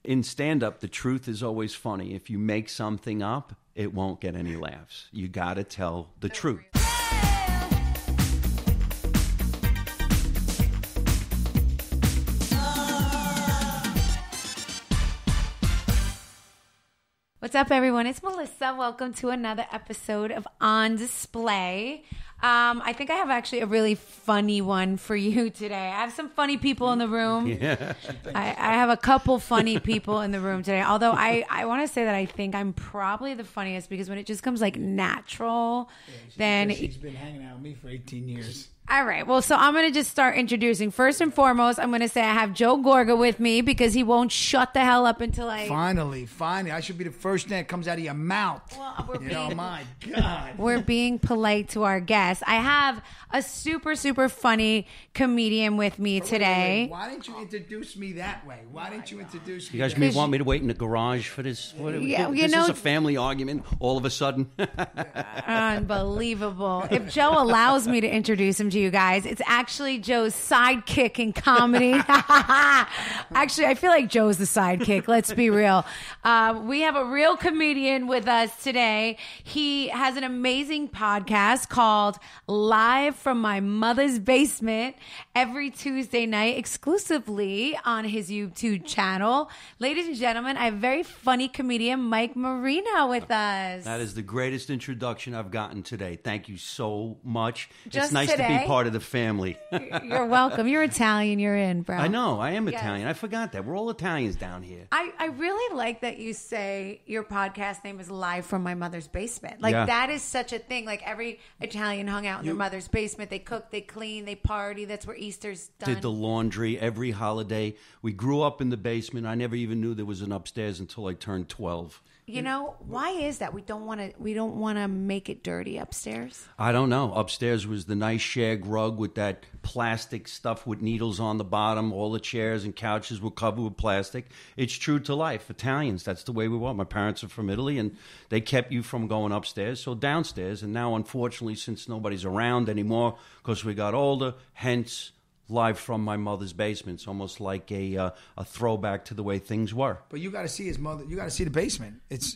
In stand-up, the truth is always funny. If you make something up, it won't get any laughs. You got to tell the truth. What's up, everyone? It's Melissa. Welcome to another episode of On Display. I think I have actually a really funny one for you today. I have some funny people in the room. Yeah. I have a couple funny people in the room today. Although I want to say that I think I'm probably the funniest because when it just comes like natural, then... She's been hanging out with me for 18 years. All right. Well, so I'm going to just start introducing. First and foremost, I'm going to say I have Joe Gorga with me because he won't shut the hell up until I... Finally. I should be the first thing that comes out of your mouth. Well, my God. We're being polite to our guests. I have a super, super funny comedian with me today. Wait. Why didn't you introduce me that way? Why didn't you introduce me? You guys want me to wait in the garage for this? This is a family argument all of a sudden. Unbelievable. If Joe allows me to introduce him to you guys, it's actually Joe's sidekick in comedy. Actually, I feel like Joe's the sidekick. Let's be real. We have a real comedian with us today. He has an amazing podcast called Live from My Mother's Basement every Tuesday night exclusively on his YouTube channel. Ladies and gentlemen, I have very funny comedian Mike Marino with us. That is the greatest introduction I've gotten today. Thank you so much. Just it's nice today? to be part of the family. You're welcome. You're Italian. You're in, bro. I know. I am Yes. Italian. I forgot that. We're all Italians down here. I really like that you say your podcast name is Live from My Mother's Basement. Like, that is such a thing. Like, every Italian hung out in their mother's basement. They cook, they clean, they party. That's where Easter's done. Did the laundry every holiday. We grew up in the basement. I never even knew there was an upstairs until I turned 12. You know, why is that? We don't want to make it dirty upstairs. I don't know. Upstairs was the nice shag rug with that plastic stuff with needles on the bottom. All the chairs and couches were covered with plastic. It's true to life. Italians, that's the way we were. My parents are from Italy, and they kept you from going upstairs, so downstairs. And now, unfortunately, since nobody's around anymore because we got older, hence Live from My Mother's Basement. It's almost like a throwback to the way things were. But you got to see his mother. You got to see the basement. It's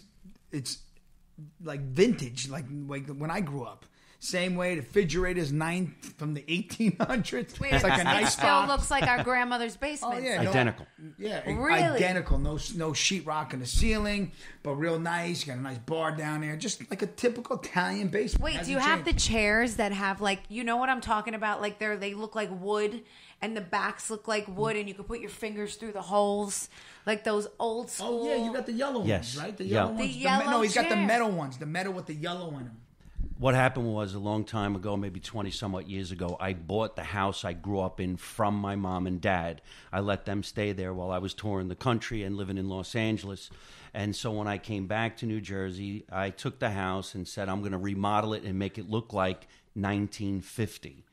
like vintage, like when I grew up. Same way the refrigerator's from the 1800s. Wait, it's like a nice it still box. looks like our grandmother's basement. Oh, yeah, Identical. Really? Identical. No sheetrock in the ceiling, but real nice. You got a nice bar down there, just like a typical Italian basement. Wait, do you have the chairs that have like, you know what I'm talking about? Like they look like wood, and the backs look like wood, and you can put your fingers through the holes, like those old school. Oh yeah, you got the yellow Yes. ones, right? The Yeah. yellow The ones. yellow No, he's got the chair. metal ones. The metal with the yellow in them. What happened was a long time ago, maybe 20-somewhat years ago, I bought the house I grew up in from my mom and dad. I let them stay there while I was touring the country and living in Los Angeles. And so when I came back to New Jersey, I took the house and said, I'm going to remodel it and make it look like 1950.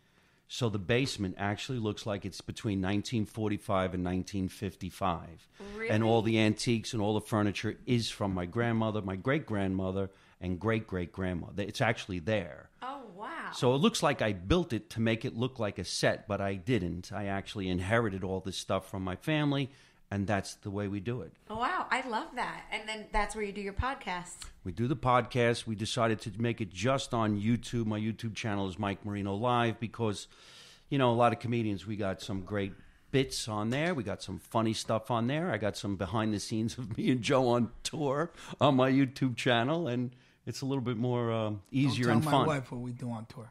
So the basement actually looks like it's between 1945 and 1955. Really? And all the antiques and all the furniture is from my grandmother, my great-grandmother, and great-great-grandmother. It's actually there. Oh, wow. So it looks like I built it to make it look like a set, but I didn't. I actually inherited all this stuff from my family, and that's the way we do it. Oh, wow. I love that. And then that's where you do your podcast. We do the podcast. We decided to make it just on YouTube. My YouTube channel is Mike Marino Live because, you know, a lot of comedians, we got some great bits on there. We got some funny stuff on there. I got some behind the scenes of me and Joe on tour on my YouTube channel, and it's a little bit more easier and Don't fun. tell my wife what we do on tour.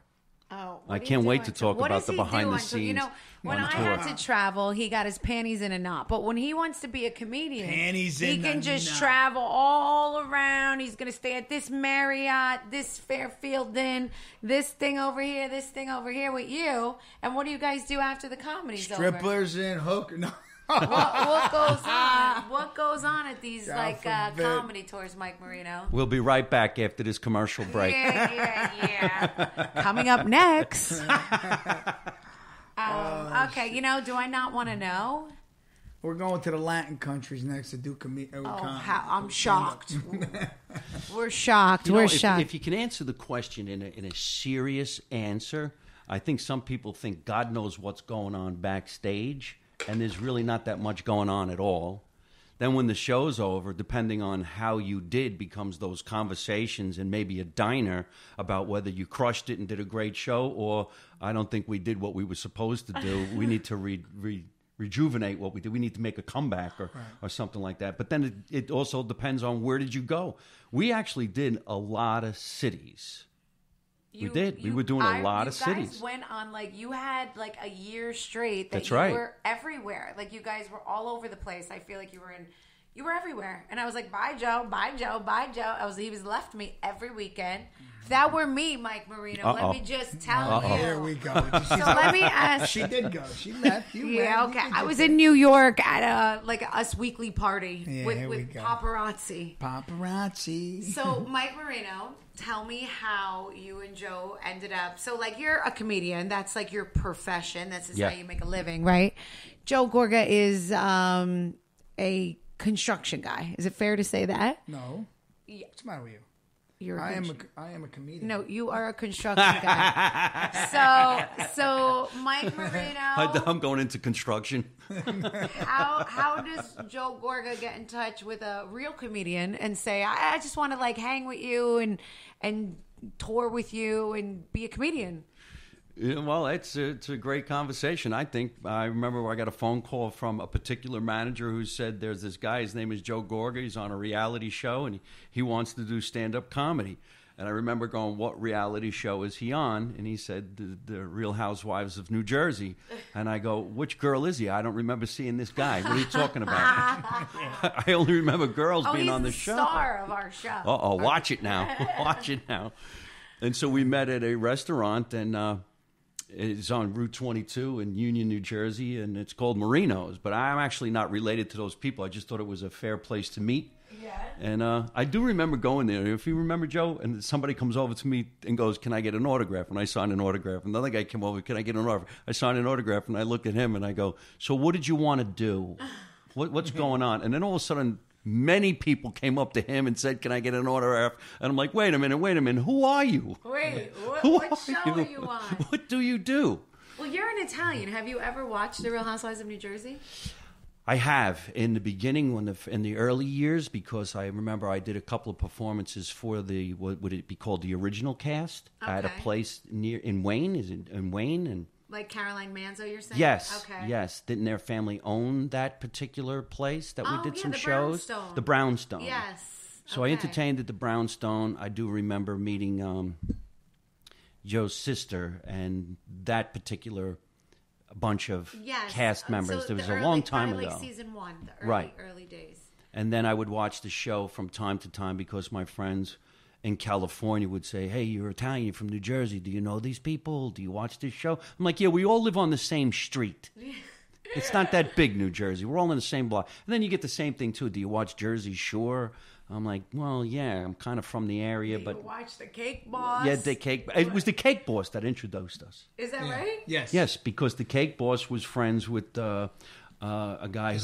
Oh, I can't wait to talk what about does the he behind do the on tour? You know, scenes when on I tour. had to travel, he got his panties in a knot. But when he wants to be a comedian, Panties he in can a just knot. travel all around. He's going to stay at this Marriott, this Fairfield Inn, this thing over here with you. And what do you guys do after the comedy's over? Strippers and hooker. No. What goes on? What goes on at these God forbid. comedy tours, Mike Marino? We'll be right back after this commercial break. Yeah. Coming up next. Okay, you know, do I not want to know? We're going to the Latin countries next to do I'm shocked. We're shocked. You know, We're if, shocked. If you can answer the question in a serious answer, I think some people think God knows what's going on backstage, and there's really not that much going on at all. Then when the show's over, depending on how you did, becomes those conversations and maybe a diner about whether you crushed it and did a great show, or I don't think we did what we were supposed to do. We need to rejuvenate what we did. We need to make a comeback or something like that. But then it also depends on where did you go. We actually did a lot of cities. We did. We were doing a lot of cities. You guys went on, like, you had, like, a year straight that That's you right. were everywhere. Like, you guys were all over the place. I feel like you were everywhere. And I was like, bye, Joe, bye, Joe, bye, Joe. He was left me every weekend. If that were me, Mike Marino, let me just tell you. Here we go. So let me ask. She did go. She left. You Yeah, went. okay. I was in New York at a Us Weekly party with go. paparazzi. Paparazzi. So, Mike Marino, tell me how you and Joe ended up. So, like, you're a comedian. That's like your profession. This is how you make a living, right? Joe Gorga is a construction guy. Is it fair to say that? No. What's the matter with you? I am a comedian. No, you are a construction guy. So Mike Marino. I'm going into construction. How does Joe Gorga get in touch with a real comedian and say, I just want to, like, hang with you and tour with you and be a comedian? Yeah, well, it's a great conversation. I remember I got a phone call from a particular manager who said there's this guy, his name is Joe Gorga. He's on a reality show, and he wants to do stand-up comedy. And I remember going, what reality show is he on? And he said, the Real Housewives of New Jersey. And I go, which girl is he? I don't remember seeing this guy. What are you talking about? I only remember girls being on the show. He's the star of our show. Uh-oh, watch it now. Watch it now. And so we met at a restaurant, and it's on Route 22 in Union, New Jersey, and it's called Marino's. But I'm actually not related to those people. I just thought it was a fair place to meet. Yeah. And I do remember going there. If you remember, Joe, and somebody comes over to me and goes, can I get an autograph? And I sign an autograph. Another guy came over, can I get an autograph? I sign an autograph, and I look at him, and I go, so what did you want to do? What's going on? And then all of a sudden, many people came up to him and said, can I get an autograph? And I'm like, wait a minute. Who are you? Wait, what show are you on? What do you do? Well, you're an Italian. Have you ever watched The Real Housewives of New Jersey? I have in the beginning, in the early years, because I remember I did a couple of performances for the what would it be called, the original cast at a place in Wayne. Is it in Wayne? And like Caroline Manzo, you're saying? Yes. Okay. Yes. Didn't their family own that particular place that we did some shows? Brownstone. The Brownstone. Yes. So I entertained at the Brownstone. I do remember meeting Joe's sister and that particular bunch of cast members. So there was a long time ago. Like season 1, the early days. And then I would watch the show from time to time because my friends in California would say, hey, you're Italian, you're from New Jersey. Do you know these people? Do you watch this show? I'm like, yeah, we all live on the same street. It's not that big, New Jersey. We're all in the same block. And then you get the same thing, too. Do you watch Jersey Shore? I'm like, well, yeah, I'm kind of from the area. But you watch The Cake Boss? Yeah, The Cake. It was The Cake Boss that introduced us. Is that right? Yes. Yes, because The Cake Boss was friends with a guy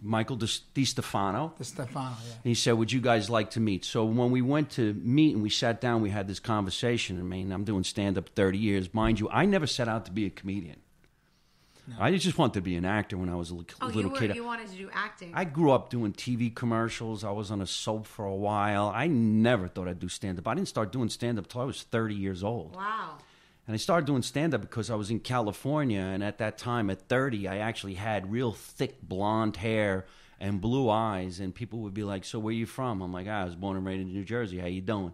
Michael DiStefano. DiStefano, yeah. And he said, would you guys like to meet? So when we went to meet and we sat down, we had this conversation. I mean, I'm doing stand-up 30 years. Mind you, I never set out to be a comedian. No. I just wanted to be an actor when I was a little kid. You wanted to do acting. I grew up doing TV commercials. I was on a soap for a while. I never thought I'd do stand-up. I didn't start doing stand-up until I was 30 years old. Wow. And I started doing stand-up because I was in California, and at that time, at 30, I actually had real thick blonde hair and blue eyes, and people would be like, so where you from? I'm like, I was born and raised in New Jersey. How you doing?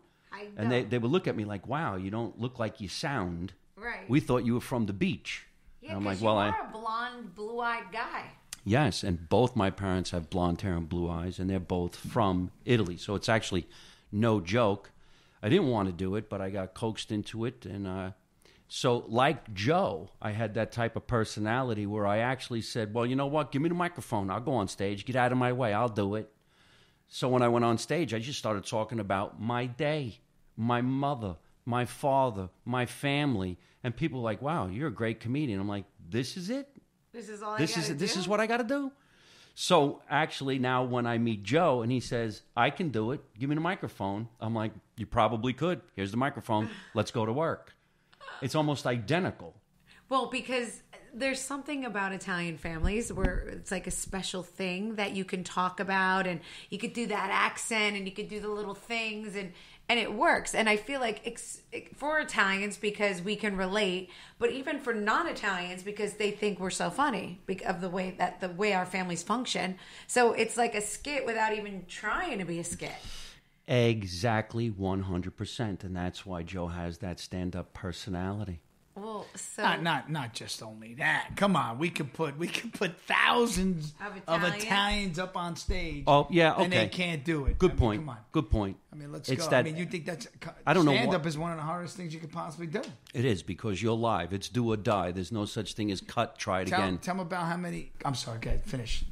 And they would look at me like, wow, you don't look like you sound. Right. We thought you were from the beach. Yeah, because you are a blonde, blue-eyed guy. Yes, and both my parents have blonde hair and blue eyes, and they're both from Italy. So it's actually no joke. I didn't want to do it, but I got coaxed into it. And so like Joe, I had that type of personality where I actually said, well, you know what? Give me the microphone. I'll go on stage. Get out of my way. I'll do it. So when I went on stage, I just started talking about my day, my mother, my father, my family. And people were like, wow, you're a great comedian. I'm like, this is it? This is all I got to do? This is what I got to do? So actually now when I meet Joe and he says, I can do it, give me the microphone. I'm like, you probably could. Here's the microphone. Let's go to work. It's almost identical. Well, because there's something about Italian families where it's like a special thing that you can talk about, and you could do that accent, and you could do the little things, and it works. And I feel like for Italians, because we can relate, but even for non-Italians, because they think we're so funny of the way our families function. So it's like a skit without even trying to be a skit. Exactly, 100%, and that's why Joe has that stand-up personality. Well, so not just only that. Come on, we could put thousands of Italians up on stage. Oh yeah, okay. And they can't do it. Good point. Come on. Good point. I mean, let's it's go. That, I mean, you think that's I don't know. Stand-up is one of the hardest things you could possibly do. It is, because you're live. It's do or die. There's no such thing as cut. Try it again. Tell them about how many. I'm sorry. Go ahead. Finish.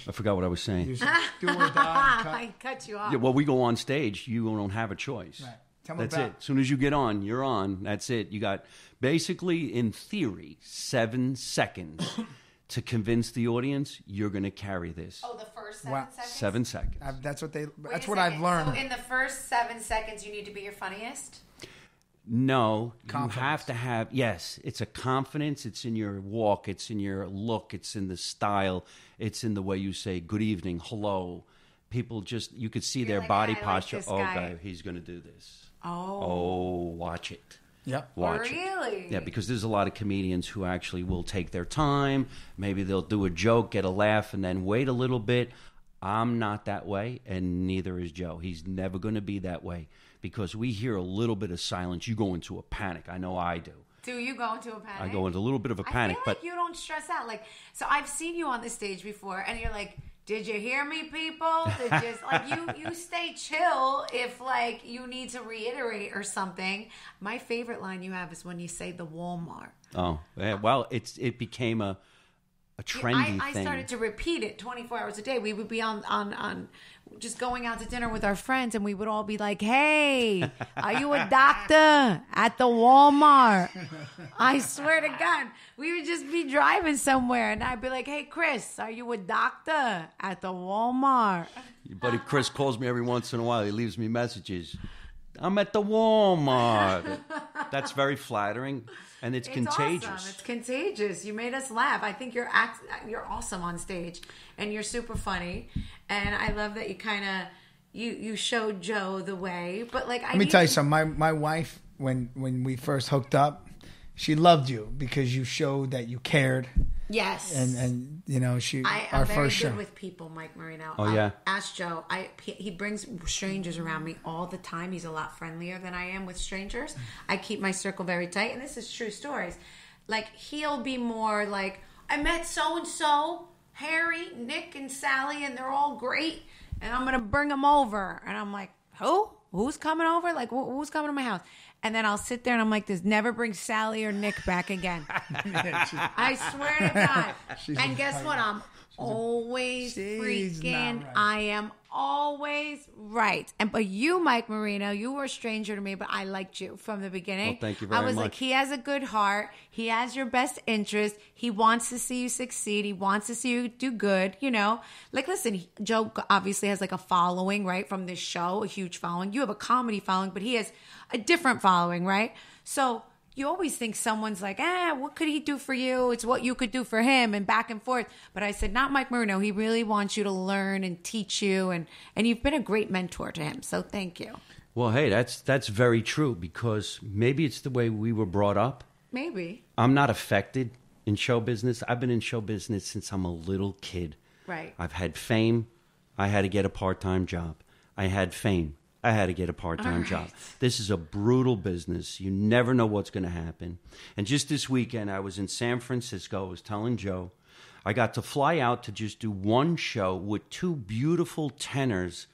I forgot what I was saying. Do or die. Cut. I cut you off. Yeah, well, we go on stage. You don't have a choice. Right. That's it. As soon as you get on, you're on. That's it. You got basically, in theory, 7 seconds to convince the audience you're going to carry this. Oh, the first 7 seconds? 7 seconds. That's what Wait I've learned. So in the first 7 seconds, you need to be your funniest? No, confidence. You have to have, yes, it's a confidence. It's in your walk. It's in your look. It's in the style. It's in the way you say good evening, hello. People just, you could see their like, body I posture. like this Oh, guy. God, he's going to do this. Oh, watch it. Yep. Watch it. Really? Yeah, because there's a lot of comedians who actually will take their time. Maybe they'll do a joke, get a laugh, and then wait a little bit. I'm not that way, and neither is Joe. He's never going to be that way, because we hear a little bit of silence. You go into a panic. I know I do. Do you go into a panic? I go into a little bit of a panic. I feel like you don't stress out. Like, so I've seen you on the stage before, and you're like, did you hear me, people? You stay chill if like you need to reiterate or something. My favorite line you have is when you say the Walmart. Oh, yeah, well, it became a trendy I thing. started to repeat it 24 hours a day. We would be on just going out to dinner with our friends, and we would all be like, hey, are you a doctor at the Walmart? I swear to God, we would just be driving somewhere, and I'd be like, hey, Chris, are you a doctor at the Walmart? Your buddy Chris calls me every once in a while. He leaves me messages. I'm at the Walmart. That's very flattering, and it's contagious. Awesome. It's contagious. You made us laugh. I think you're awesome on stage, and you're super funny. And I love that you kind of you showed Joe the way. But like, let me tell you something. My wife, when we first hooked up, she loved you because you showed that you cared. Yes. And you know, I'm very good with people, Mike Marino. Oh, yeah? Ask Joe. He brings strangers around me all the time. He's a lot friendlier than I am with strangers. I keep my circle very tight, and this is true stories. Like, he'll be more like, I met so-and-so, Harry, Nick, and Sally, and they're all great, and I'm going to bring them over. And I'm like, who? Who's coming over? Like, who's coming to my house? And then I'll sit there and I'm like, this never bring Sally or Nick back again. I swear to God. And guess what? I'm always freaking, right. I am always right. But you, Mike Marino, you were a stranger to me, but I liked you from the beginning. Well, thank you very much. I was like, he has a good heart. He has your best interest. He wants to see you succeed. He wants to see you do good, you know. Like, listen, Joe obviously has like a following, right, from this show, a huge following. You have a comedy following, but he has a different following, right? So you always think someone's like, what could he do for you? It's what you could do for him, and back and forth. But I said, not Mike Marino. He really wants you to learn and teach you, and you've been a great mentor to him. So thank you. Well, hey, that's very true, because maybe it's the way we were brought up. Maybe. I'm not affected in show business. I've been in show business since I'm a little kid. Right. I've had fame. I had to get a part-time job. I had fame. I had to get a part-time job. This is a brutal business. You never know what's going to happen. And just this weekend, I was in San Francisco. I was telling Joe, I got to fly out to just do one show with two beautiful tenors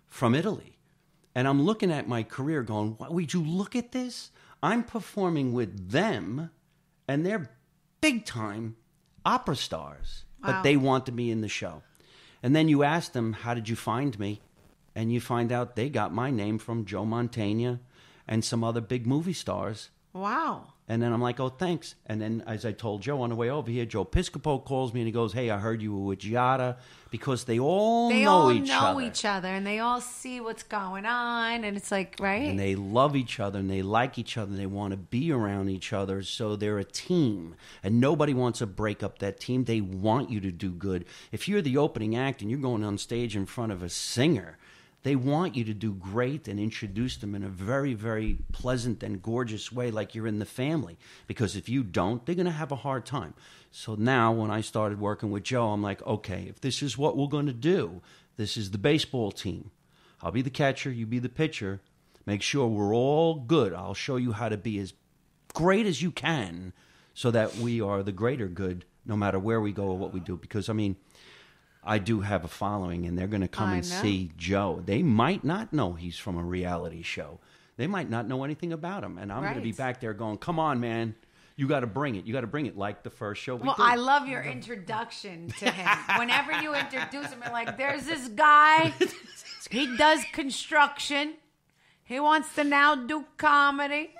from Italy. And I'm looking at my career going, would you look at this? I'm performing with them, and they're big-time opera stars. But Wow. they wanted me in the show. And then you ask them, how did you find me? And you find out they got my name from Joe Mantegna and some other big movie stars Wow. And then I'm like, oh, thanks. And then as I told Joe on the way over here, Joe Piscopo calls me and he goes, hey, I heard you were with Giada, because they all know each other. And they all see what's going on. And it's like, right? And they love each other and they like each other and they want to be around each other. So they're a team. And nobody wants to break up that team. They want you to do good. If you're the opening act and you're going on stage in front of a singer, they want you to do great and introduce them in a very, very pleasant and gorgeous way, like you're in the family. Because if you don't, they're going to have a hard time. So now when I started working with Joe, I'm like, okay, if this is what we're going to do, this is the baseball team. I'll be the catcher, you be the pitcher. Make sure we're all good. I'll show you how to be as great as you can so that we are the greater good no matter where we go or what we do. Because, I mean, I do have a following, and they're going to come and see Joe. They might not know he's from a reality show. They might not know anything about him. And I'm going to be back there going, come on, man. You got to bring it. You got to bring it like the first show we did. I love your introduction to him. Whenever you introduce him, you're like, there's this guy. He does construction. He wants to now do comedy.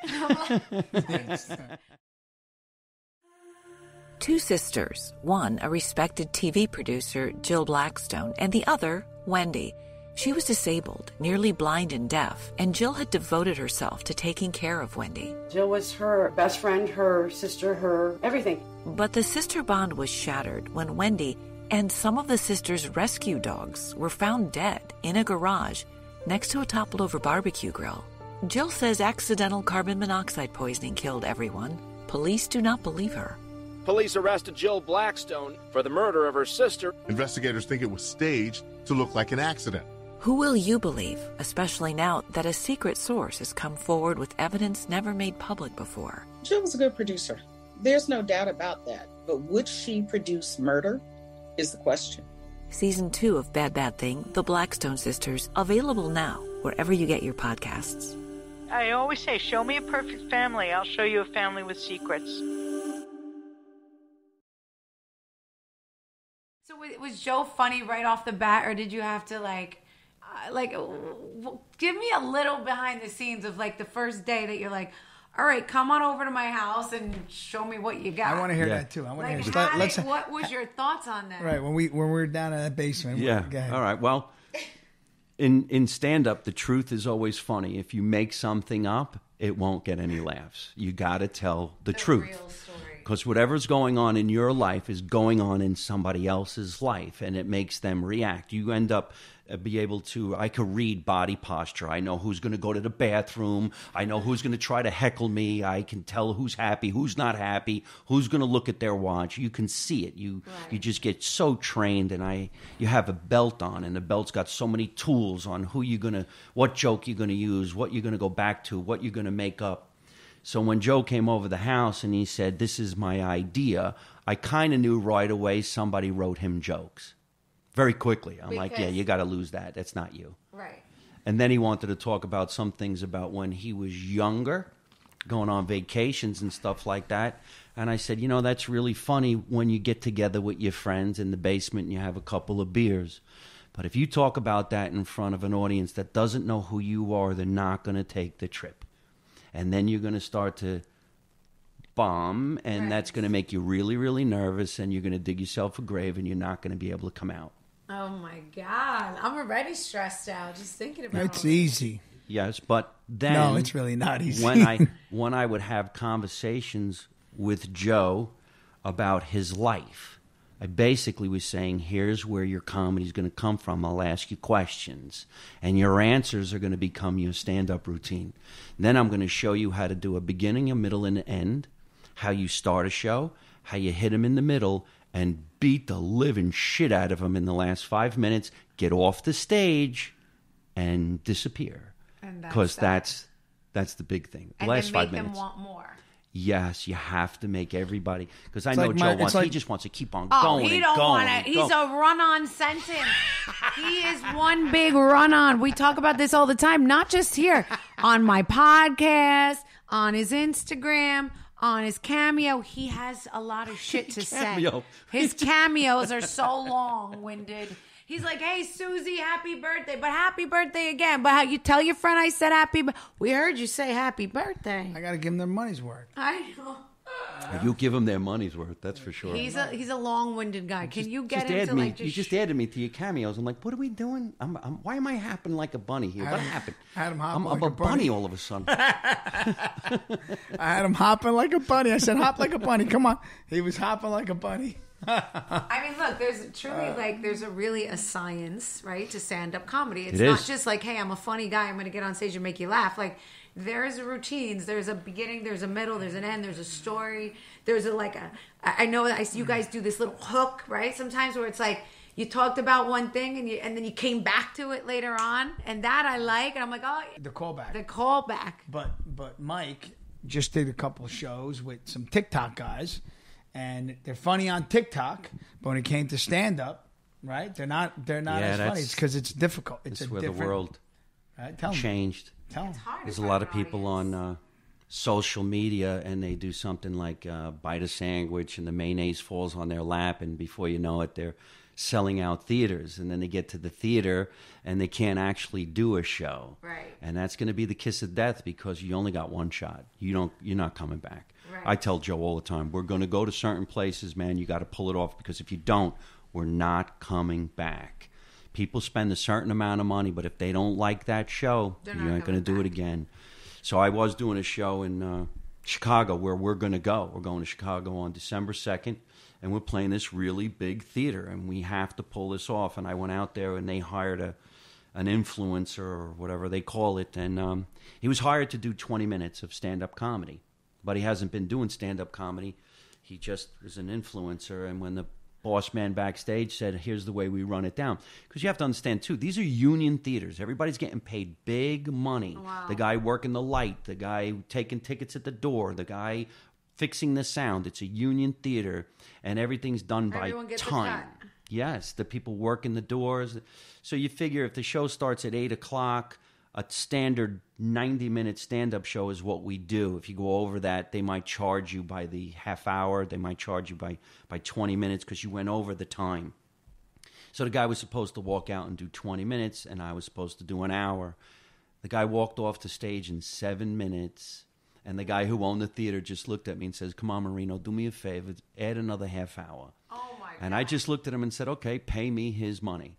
Two sisters, one a respected TV producer, Jill Blackstone, and the other, Wendy. She was disabled, nearly blind and deaf, and Jill had devoted herself to taking care of Wendy. Jill was her best friend, her sister, her everything. But the sister bond was shattered when Wendy and some of the sisters' rescue dogs were found dead in a garage next to a toppled-over barbecue grill. Jill says accidental carbon monoxide poisoning killed everyone. Police do not believe her. Police arrested Jill Blackstone for the murder of her sister. Investigators think it was staged to look like an accident. Who will you believe, especially now that a secret source has come forward with evidence never made public before? Jill was a good producer. There's no doubt about that. But would she produce murder is the question. Season 2 of Bad Bad Thing, The Blackstone Sisters, available now wherever you get your podcasts. I always say, show me a perfect family. I'll show you a family with secrets. So was Joe funny right off the bat, or did you have to give me a little behind the scenes of like the first day that you're like, all right, come on over to my house and show me what you got. I want to hear that too. I want to hear. What was your thoughts on that? Right, when we were down in that basement. Yeah. All right. Well, in stand-up, the truth is always funny. If you make something up, it won't get any laughs. You got to tell the truth. Real story. Because whatever's going on in your life is going on in somebody else's life, and it makes them react. You end up I could read body posture. I know who's going to go to the bathroom. I know who's going to try to heckle me. I can tell who's happy, who's not happy, who's going to look at their watch. You can see it. You just get so trained, and you have a belt on, and the belt's got so many tools on what joke you're going to use, what you're going to go back to, what you're going to make up. So when Joe came over the house and he said, this is my idea, I kind of knew right away somebody wrote him jokes. Very quickly. I'm like, yeah, you got to lose that. That's not you. Right. And then he wanted to talk about some things about when he was younger, going on vacations and stuff like that. And I said, that's really funny when you get together with your friends in the basement and you have a couple of beers. But if you talk about that in front of an audience that doesn't know who you are, they're not going to take the trip. And then you're going to start to bomb, and that's going to make you really, really nervous, and you're going to dig yourself a grave, and you're not going to be able to come out. Oh, my God. I'm already stressed out just thinking about it. It's easy. Yes, but then... No, it's really not easy. when I would have conversations with Joe about his life, I basically was saying, here's where your comedy's going to come from. I'll ask you questions, and your answers are going to become your stand-up routine. Then I'm going to show you how to do a beginning, a middle, and an end, how you start a show, how you hit them in the middle, and beat the living shit out of them in the last 5 minutes, get off the stage, and disappear. Because that's the big thing. And last then 5 minutes. Them want more. Yes, you have to make everybody, because I know Joe wants. He just wants to keep on going. He don't want to. He's a run-on sentence. He is one big run-on. We talk about this all the time, not just here on my podcast, on his Instagram, on his cameo, he has a lot of shit to Cameo. say. His cameos are so long-winded. He's like, hey, Susie, happy birthday. But happy birthday again. But how you tell your friend I said we heard you say happy birthday. I got to give them their money's worth. I know. You give them their money's worth, that's for sure. He's a long-winded guy. Can you get just into like you just added me to your cameos. I'm like, what are we doing? Why am I hopping like a bunny here? What happened? I had him I'm hopping like a bunny all of a sudden. I had him hopping like a bunny. I said, hop like a bunny. Come on. He was hopping like a bunny. I mean, look, there's truly there's really a science, right, to stand-up comedy. It's It not is. just like, hey, I'm a funny guy, I'm going to get on stage and make you laugh. Like, there's routines, there's a beginning, there's a middle, there's an end, there's a story, there's I know you guys do this little hook, right? Sometimes where it's like you talked about one thing and then you came back to it later on, and that I like, and I'm like, oh, The callback. the callback. But Mike just did a couple of shows with some TikTok guys, and they're funny on TikTok, but when it came to stand-up, right, they're not as funny. It's because it's difficult. It's where the world right? Tell 'em. changed. Tell 'em. There's a lot of people on social media, and they do something like bite a sandwich, and the mayonnaise falls on their lap, and before you know it, they're selling out theaters. And then they get to the theater, and they can't actually do a show. Right. And that's going to be the kiss of death because you only got one shot. You're not coming back. Right. I tell Joe all the time, we're going to go to certain places, man. You got to pull it off, because if you don't, we're not coming back. People spend a certain amount of money, but if they don't like that show, you ain't going to do it again. So I was doing a show in Chicago where we're going to go. We're going to Chicago on December 2nd, and we're playing this really big theater, and we have to pull this off. And I went out there, and they hired an influencer or whatever they call it, and he was hired to do 20 minutes of stand-up comedy. But he hasn't been doing stand-up comedy. He just is an influencer. And when the boss man backstage said, here's the way we run it down. Because you have to understand, too, these are union theaters. Everybody's getting paid big money. Wow. The guy working the light, the guy taking tickets at the door, the guy fixing the sound. It's a union theater, and everything's done Everyone by gets a time. cut. Yes, the people working the doors. So you figure if the show starts at 8 o'clock, a standard 90-minute stand-up show is what we do. If you go over that, they might charge you by the half hour. They might charge you by 20 minutes because you went over the time. So the guy was supposed to walk out and do 20 minutes, and I was supposed to do an hour. The guy walked off the stage in 7 minutes, and the guy who owned the theater just looked at me and says, come on, Marino, do me a favor, add another half hour. Oh, my God. And I just looked at him and said, okay, pay me his money.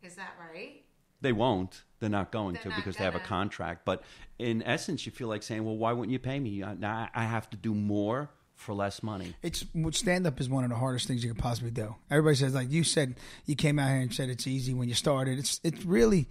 Is that right? They won't. They're not going to They're not because they have a gonna. contract. But in essence, you feel like saying, well, why wouldn't you pay me? I have to do more for less money. Stand-up is one of the hardest things you could possibly do. Everybody says, like you said, you came out here and said it's easy when you started. It's really,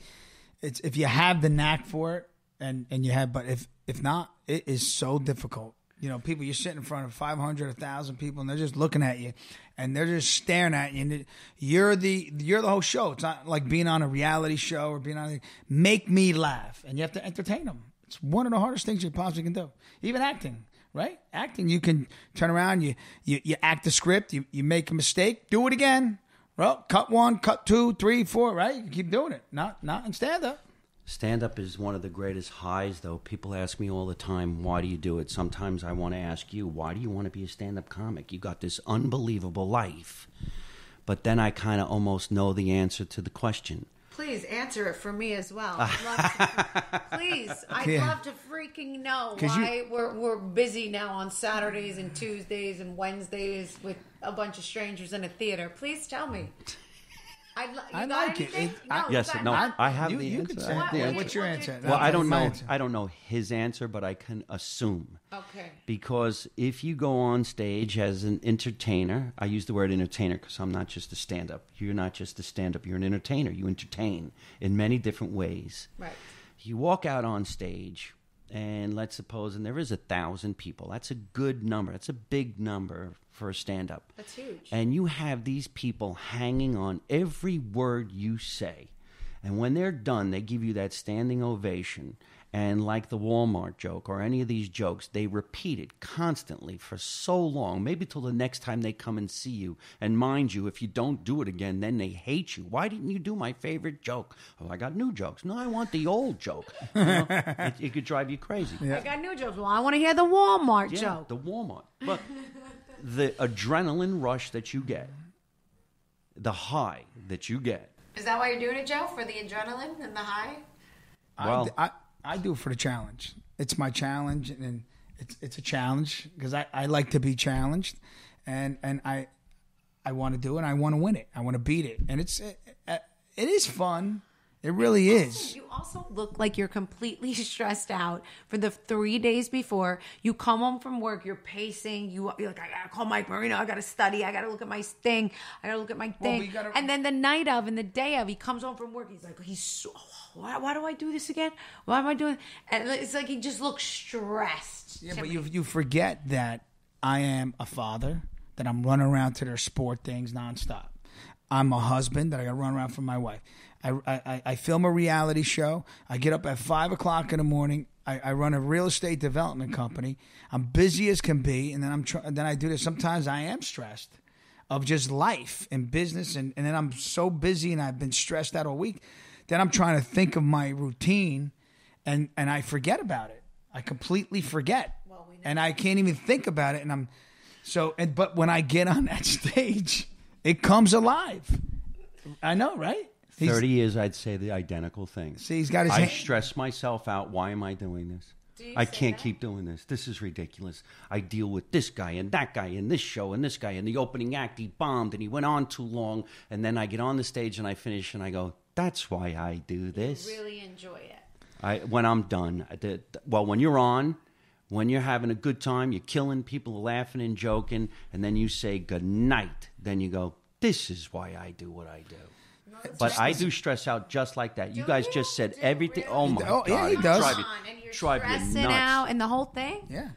if you have the knack for it, and you have, but if not, it is so difficult. You know, people, you're sitting in front of 500, 1,000 people, and they're just looking at you, and they're just staring at you. And you're the whole show. It's not like being on a reality show or being on. Make me laugh, and you have to entertain them. It's one of the hardest things you possibly can do. Even acting, right? Acting, you can turn around, you act the script, you make a mistake, do it again. Well, cut 1, cut 2, 3, 4, right? You keep doing it. Not in stand up. Stand-up is one of the greatest highs, though. People ask me all the time, why do you do it? Sometimes I want to ask you, why do you want to be a stand-up comic? You got this unbelievable life. But then I kind of almost know the answer to the question. Please answer it for me as well. I'd love to freaking know why we're busy now on Saturdays and Tuesdays and Wednesdays with a bunch of strangers in a theater. Please tell me. I like it. I have the you answer. Could say, I have the answer. what's your answer? Well, I don't know. Answer. I don't know his answer, but I can assume. Okay. Because if you go on stage as an entertainer, I use the word entertainer because I'm not just a stand-up. You're not just a stand-up. You're an entertainer. You entertain in many different ways. Right. You walk out on stage, and let's suppose, and there is 1,000 people. That's a good number. That's a big number for a stand-up. That's huge. And you have these people hanging on every word you say. And when they're done, they give you that standing ovation. And like the Walmart joke or any of these jokes, they repeat it constantly for so long, maybe till the next time they come and see you. And mind you, if you don't do it again, then they hate you. Why didn't you do my favorite joke? Oh, I got new jokes. No, I want the old joke. You know, it could drive you crazy. I got new jokes. Well, I want to hear the Walmart joke. The Walmart. But the adrenaline rush that you get, the high that you get. Is that why you're doing it, Joe? For the adrenaline and the high? Well, I do it for the challenge. It's my challenge, and it's a challenge because I like to be challenged, and I want to do it. I want to win it. I want to beat it, and it is fun. It really is. You also look like you're completely stressed out for the 3 days before. You come home from work, you're pacing. You're like, I got to call Mike Marino. I got to study. I got to look at my thing. I got to look at my thing. And then the night of and the day of, he comes home from work. He's like, why do I do this again? Why am I doing? And it's like he just looks stressed. Yeah, but you forget that I am a father, that I'm running around to their sport things nonstop. I'm a husband, that I got to run around for my wife. I film a reality show. I get up at 5 o'clock in the morning. I run a real estate development company. I'm busy as can be, and then I do this. Sometimes I am stressed of just life and business, and then I'm so busy and I've been stressed out all week. Then I'm trying to think of my routine, and I forget about it. I completely forget, and I can't even think about it. But when I get on that stage, it comes alive. I know, right? 30 years, I'd say the identical thing. See, he's got his I stress myself out. Why am I doing this? I can't keep doing this. This is ridiculous. I deal with this guy and that guy and this show and this guy. And the opening act, he bombed and he went on too long. And then I get on the stage and I finish and I go, that's why I do this. You really enjoy it. When I'm done. When you're on, when you're having a good time, you're killing, people are laughing and joking, and then you say good night. Then you go, this is why I do what I do. But I do stress out just like that. You guys just said everything. Really? Oh, my God. Yeah, he does. Drive you nuts. Out and the whole thing? Yeah.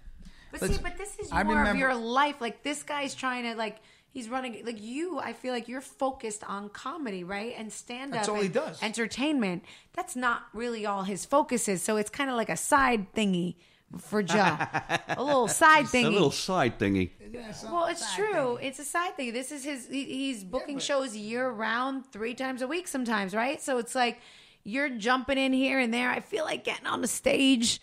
But this is more of your life. Like, this guy's trying to, like, he's running. Like, I feel like you're focused on comedy, right? And stand-up. That's all he does. Entertainment. That's not really all his focus is. So it's kind of like a side thingy for Joe. A little side thingy. A little side thingy. Well, it's true. It's a side thing. This is he's booking shows year round, 3 times a week sometimes, right? So it's like you're jumping in here and there. I feel like getting on the stage.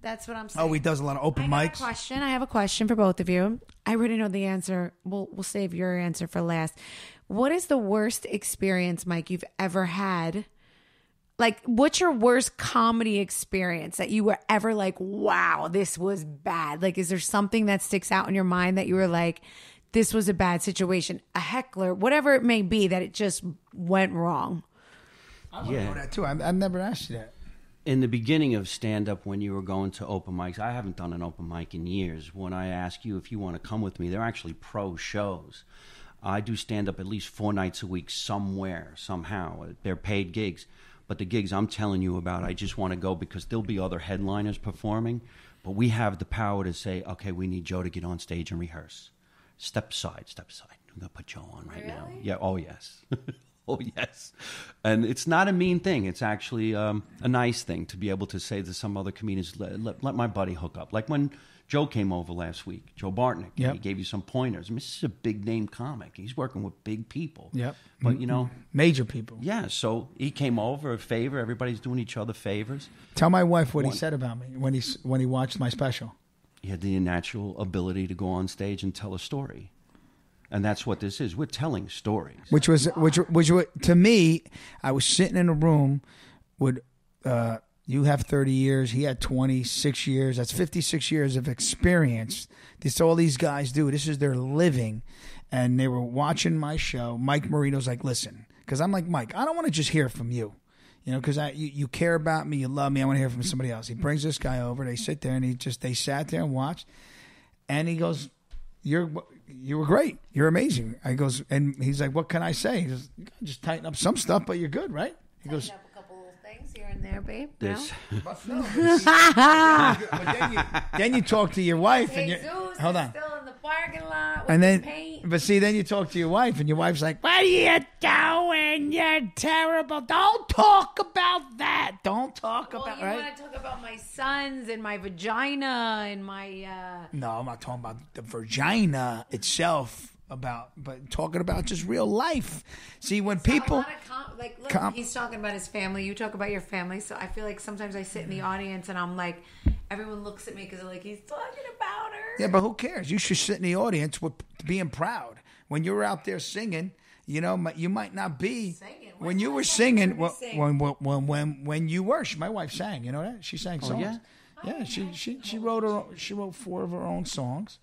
That's what I'm saying. Oh, he does a lot of open mics. I have a question for both of you. I already know the answer. We'll save your answer for last. What is the worst experience, Mike, you've ever had? Like, what's your worst comedy experience that you were ever like, wow, this was bad? Like, is there something that sticks out in your mind that you were like, this was a bad situation? A heckler, whatever it may be, that it just went wrong. I want to know that too. I've never asked you that. In the beginning of stand-up, when you were going to open mics, I haven't done an open mic in years. When I ask you if you want to come with me, they're actually pro shows. I do stand-up at least 4 nights a week somewhere, somehow. They're paid gigs. But the gigs I'm telling you about, I just want to go because there'll be other headliners performing. But we have the power to say, okay, we need Joe to get on stage and rehearse. Step aside. I'm going to put Joe on right now. Yeah, oh, yes. Oh, yes. And it's not a mean thing. It's actually a nice thing to be able to say to some other comedians, let my buddy hook up. Like when Joe came over last week, Joe Bartnick. Yep. He gave you some pointers. I mean, this is a big-name comic. He's working with big people. Yep. But, you know. Major people. Yeah, so he came over, a favor. Everybody's doing each other favors. Tell my wife what he said about me when he watched my special. He had the natural ability to go on stage and tell a story. And that's what this is. We're telling stories. Which to me, I was sitting in a room with... you have 30 years. He had 26 years. That's 56 years of experience. This all these guys do. This is their living. And they were watching my show. Mike Marino's like, listen. Because I'm like, Mike, I don't want to just hear from you. You know, because you care about me. You love me. I want to hear from somebody else. He brings this guy over. They sit there, and they sat there and watched. And he goes, you were great. You're amazing. I goes, and he's like, what can I say? He goes, just tighten up some stuff, but you're good, right? He goes, things here and there, babe. This. Then you talk to your wife and you hold on. Still in the parking lot with And then, the paint. but see, then you talk to your wife, and your wife's like, "What are you doing? You're terrible. Don't talk about that. Don't talk about." You Right? want to talk about my sons and my vagina and my. No, I'm not talking about the vagina itself. But talking about just real life. See, when people look, he's talking about his family. You talk about your family. So I feel like sometimes I sit in the audience and I'm like, everyone looks at me because like he's talking about her. Yeah, but who cares? You should sit in the audience with being proud. When you're out there singing, you know, you might not be singing. When you were singing. When you were, my wife sang. You know that she sang songs. Yeah, she wrote 4 of her own songs,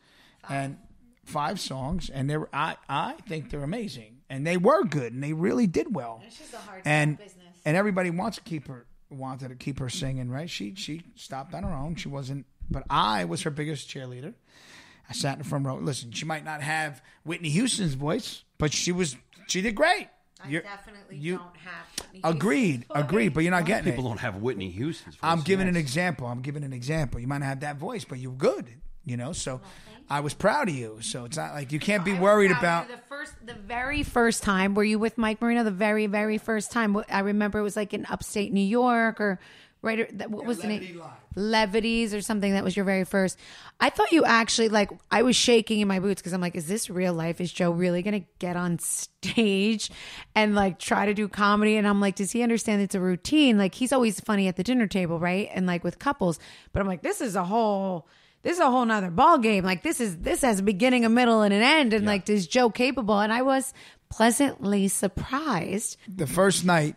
and 5 songs, and I think they're amazing, and they were good, and they really did well. It's just a hard business, and everybody wanted to keep her singing. Right? She stopped on her own. She wasn't, but I was her biggest cheerleader. I sat in the front row. Listen, she might not have Whitney Houston's voice, but she did great. I definitely don't have Whitney Agreed, but you're not getting People don't have Whitney Houston's voice. I'm giving an example. You might not have that voice, but you're good. You know, so I was proud of you. So it's not like you can't be worried about the very first time. Were you with Mike Marino the very, very first time? I remember it was like in upstate New York or right. What was the name? Levities or something. That was your very first. I thought you actually I was shaking in my boots because I'm like, is this real life? Is Joe really going to get on stage and try to do comedy? And I'm like, does he understand it's a routine? Like he's always funny at the dinner table, right? And with couples. But I'm like, this is a whole nother ball game. Like this has a beginning, a middle, and an end. And is Joe capable? And I was pleasantly surprised. The first night,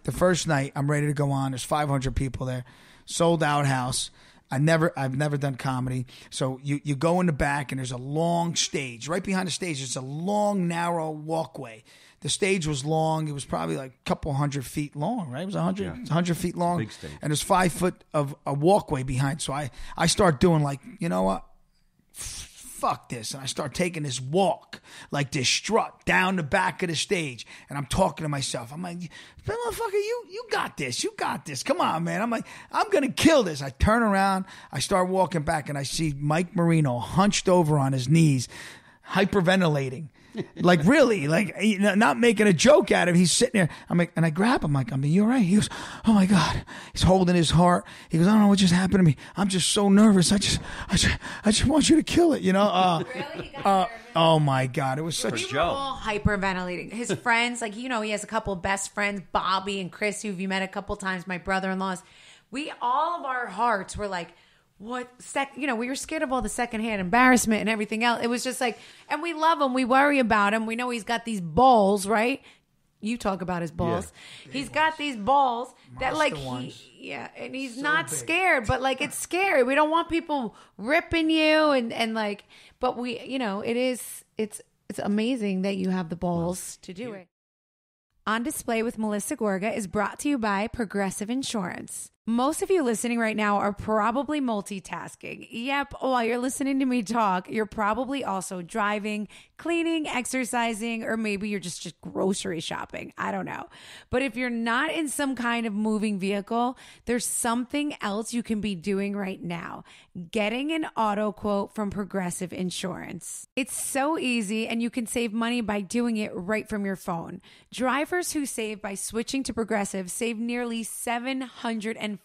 I'm ready to go on. There's 500 people there, sold out house. I've never done comedy. So you go in the back and there's a long stage. Right behind the stage, it's a long, narrow walkway. The stage was long. It was probably a couple 100 feet long, right? It was 100 feet long. Big stage. And there's 5 foot of a walkway behind. So I start doing you know what? Fuck this. And I start taking this walk, this strut down the back of the stage. And I'm talking to myself. I'm like, motherfucker, you got this. You got this. Come on, man. I'm like, I'm going to kill this. I turn around. I start walking back and I see Mike Marino hunched over on his knees, hyperventilating. Really, not making a joke out of it. He's sitting there. I'm like, and I grab him. You all right? He goes, oh my God. He's holding his heart. He goes, I don't know what just happened to me. I'm just so nervous. I just want you to kill it. You know? Really? You got nervous? Oh my God. It was such We were all hyperventilating. His friends, he has a couple of best friends, Bobby and Chris, who you met a couple times, my brother-in-laws. All of our hearts were like, what we were scared of all the secondhand embarrassment and everything else. It was just and we love him. We worry about him. We know he's got these balls, right? You talk about his balls. Yeah. He's got these balls that and he's so not big. Scared, but it's scary. We don't want people ripping you and but we, it's amazing that you have the balls to do it. On Display with Melissa Gorga is brought to you by Progressive Insurance. Most of you listening right now are probably multitasking. Yep, while you're listening to me talk, you're probably also driving, cleaning, exercising, or maybe you're just grocery shopping. I don't know. But if you're not in some kind of moving vehicle, there's something else you can be doing right now. Getting an auto quote from Progressive Insurance. It's so easy, and you can save money by doing it right from your phone. Drivers who save by switching to Progressive save nearly $750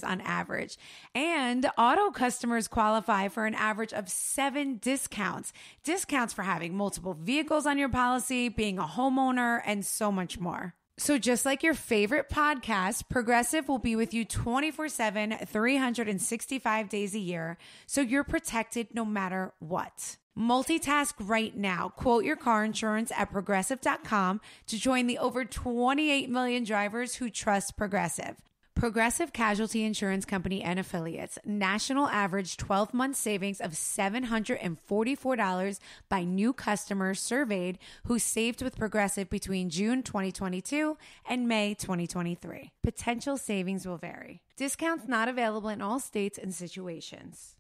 on average. And auto customers qualify for an average of 7 discounts. Discounts for having multiple vehicles on your policy, being a homeowner, and so much more. So just like your favorite podcast, Progressive will be with you 24/7, 365 days a year, so you're protected no matter what. Multitask right now. Quote your car insurance at Progressive.com to join the over 28 million drivers who trust Progressive. Progressive Casualty Insurance Company and Affiliates. National average 12-month savings of $744 by new customers surveyed who saved with Progressive between June 2022 and May 2023. Potential savings will vary. Discounts not available in all states and situations.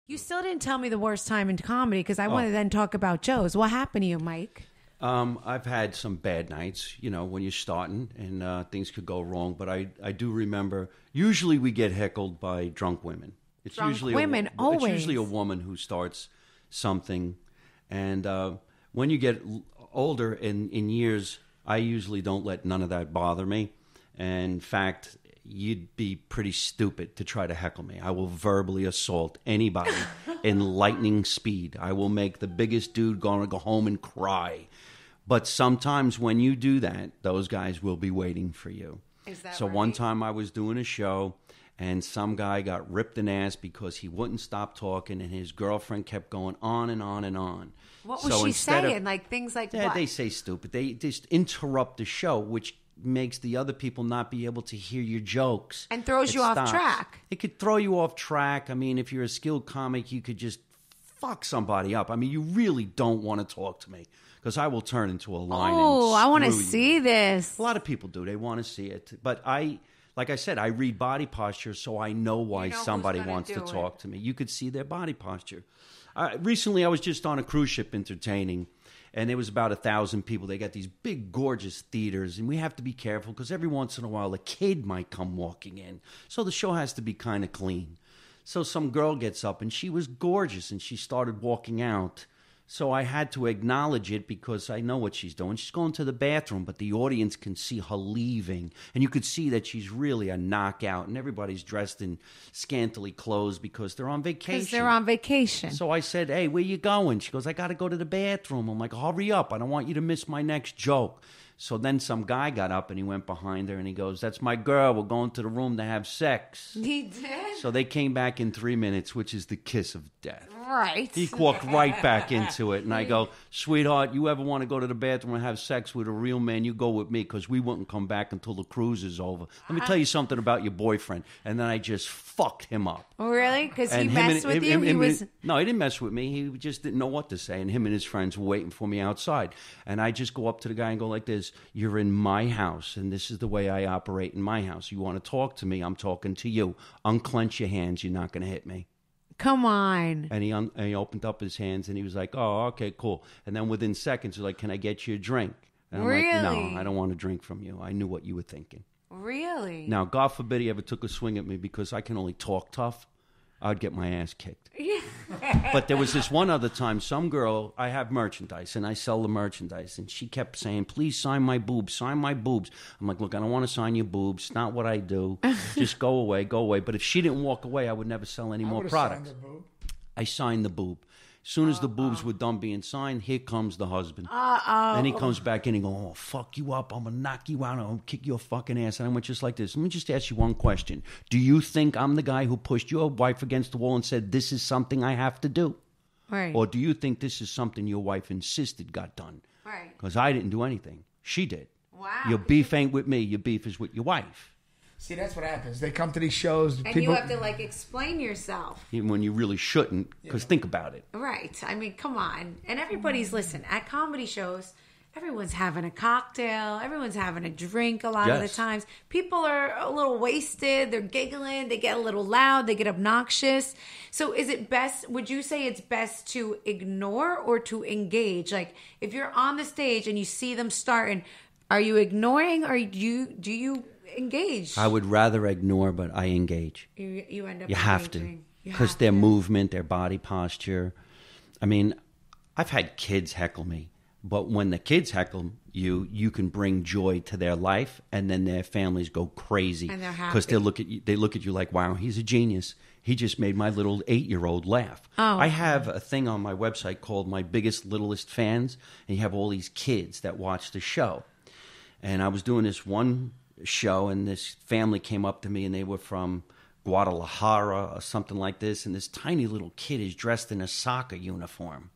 You still didn't tell me the worst time in comedy because I want to then talk about Joe's. What happened to you, Mike? I've had some bad nights, when you're starting and things could go wrong. But I do remember, usually we get heckled by drunk women. It's Drunk usually women, It's always. usually a woman who starts something. And when you get older in years, I usually don't let none of that bother me. And in fact, you'd be pretty stupid to try to heckle me. I will verbally assault anybody in lightning speed. I will make the biggest dude going to go home and cry. But sometimes when you do that, those guys will be waiting for you. Is that so right? One time I was doing a show, and some guy got ripped in ass because he wouldn't stop talking, and his girlfriend kept going on and on and on. What was she saying? Like things like what? They say stupid. They just interrupt the show, which makes the other people not be able to hear your jokes. And throws you off track. It could throw you off track. I mean, if you're a skilled comic, you could just fuck somebody up. I mean, you really don't want to talk to me because I will turn into a lion. Oh, I want to screw you. see this. A lot of people do. They want to see it. But like I said, I read body posture, so I know why somebody wants to talk to me. You could see their body posture. Recently, I was just on a cruise ship entertaining, and there was about 1,000 people. They got these big, gorgeous theaters, and we have to be careful because every once in a while a kid might come walking in. So the show has to be kind of clean. So some girl gets up, and she was gorgeous, and she started walking out. So I had to acknowledge it because I know what she's doing. She's going to the bathroom, but the audience can see her leaving. And you could see that she's really a knockout. And everybody's dressed in scantily clothes because they're on vacation. Because they're on vacation. So I said, hey, where you going? She goes, I got to go to the bathroom. I'm like, hurry up. I don't want you to miss my next joke. So then some guy got up and he went behind her and he goes, that's my girl. We're going to the room to have sex. He did? So they came back in 3 minutes, which is the kiss of death. Right. He walked right back into it. And I go, sweetheart, you ever want to go to the bathroom and have sex with a real man, you go with me because we wouldn't come back until the cruise is over. Let me tell you something about your boyfriend. And then I just fucked him up. Really? Because he messed with you? No, he didn't mess with me. He just didn't know what to say. And him and his friends were waiting for me outside. And I just go up to the guy and go like this, you're in my house, and this is the way I operate in my house. You want to talk to me, I'm talking to you. Unclench your hands, you're not going to hit me. Come on. And he opened up his hands, and he was like, oh, okay, cool. And then within seconds, he's like, can I get you a drink? And I'm really? like, no, I don't want a drink from you. I knew what you were thinking. Really? Now, God forbid he ever took a swing at me because I can only talk tough. I'd get my ass kicked. But there was this one other time, some girl, I have merchandise, and I sell the merchandise, and she kept saying, please sign my boobs, sign my boobs. I'm like, look, I don't want to sign your boobs. It's not what I do. Just go away, go away. But if she didn't walk away, I would never sell any more products. I signed the boob. As soon as the boobs were done being signed, here comes the husband. And he comes back in and goes, oh, fuck you up. I'm going to knock you out. I'm going to kick your fucking ass. And I went just like this. Let me just ask you one question. Do you think I'm the guy who pushed your wife against the wall and said, this is something I have to do? Right. Or do you think this is something your wife insisted got done? Right. Because I didn't do anything. She did. Wow. Your beef ain't with me. Your beef is with your wife. See, that's what happens. They come to these shows. And people, you have to, explain yourself. Even when you really shouldn't, because think about it. Right. I mean, come on. And everybody's, listen, at comedy shows, everyone's having a cocktail. Everyone's having a drink a lot of the times. People are a little wasted. They're giggling. They get a little loud. They get obnoxious. So is it best, would you say it's best to ignore or to engage? Like, if you're on the stage and you see them starting, are you ignoring or do you engage? I would rather ignore, but I engage. You end up You have to. Because their movement, their body posture. I mean, I've had kids heckle me. But when the kids heckle you, you can bring joy to their life, and then their families go crazy. And they're happy. Because they look at you like, wow, he's a genius. He just made my little 8-year-old laugh. Oh. I have a thing on my website called My Biggest Littlest Fans, and you have all these kids that watch the show. And I was doing this one show, and this family came up to me, and they were from Guadalajara or something like this, and this tiny little kid is dressed in a soccer uniform.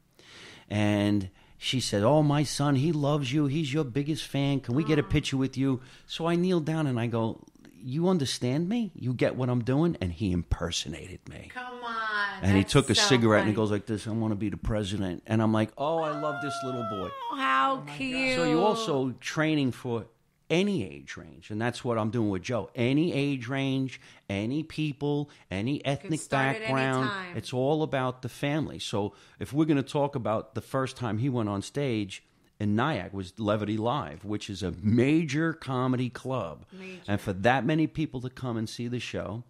And she said, oh, my son, he loves you. He's your biggest fan. Can we get a picture with you? So I kneel down and I go, you understand me? You get what I'm doing? And he impersonated me. Come on. And he took a so cigarette funny. and he goes like this, I want to be the president. And I'm like, oh, I love this little boy. How cute. So you're also training for any age range. And that's what I'm doing with Joe. Any age range, any people, any ethnic start at any background. time. It's all about the family. So if we're going to talk about the first time he went on stage, in Nyack was Levity Live, which is a major comedy club. And for that many people to come and see the show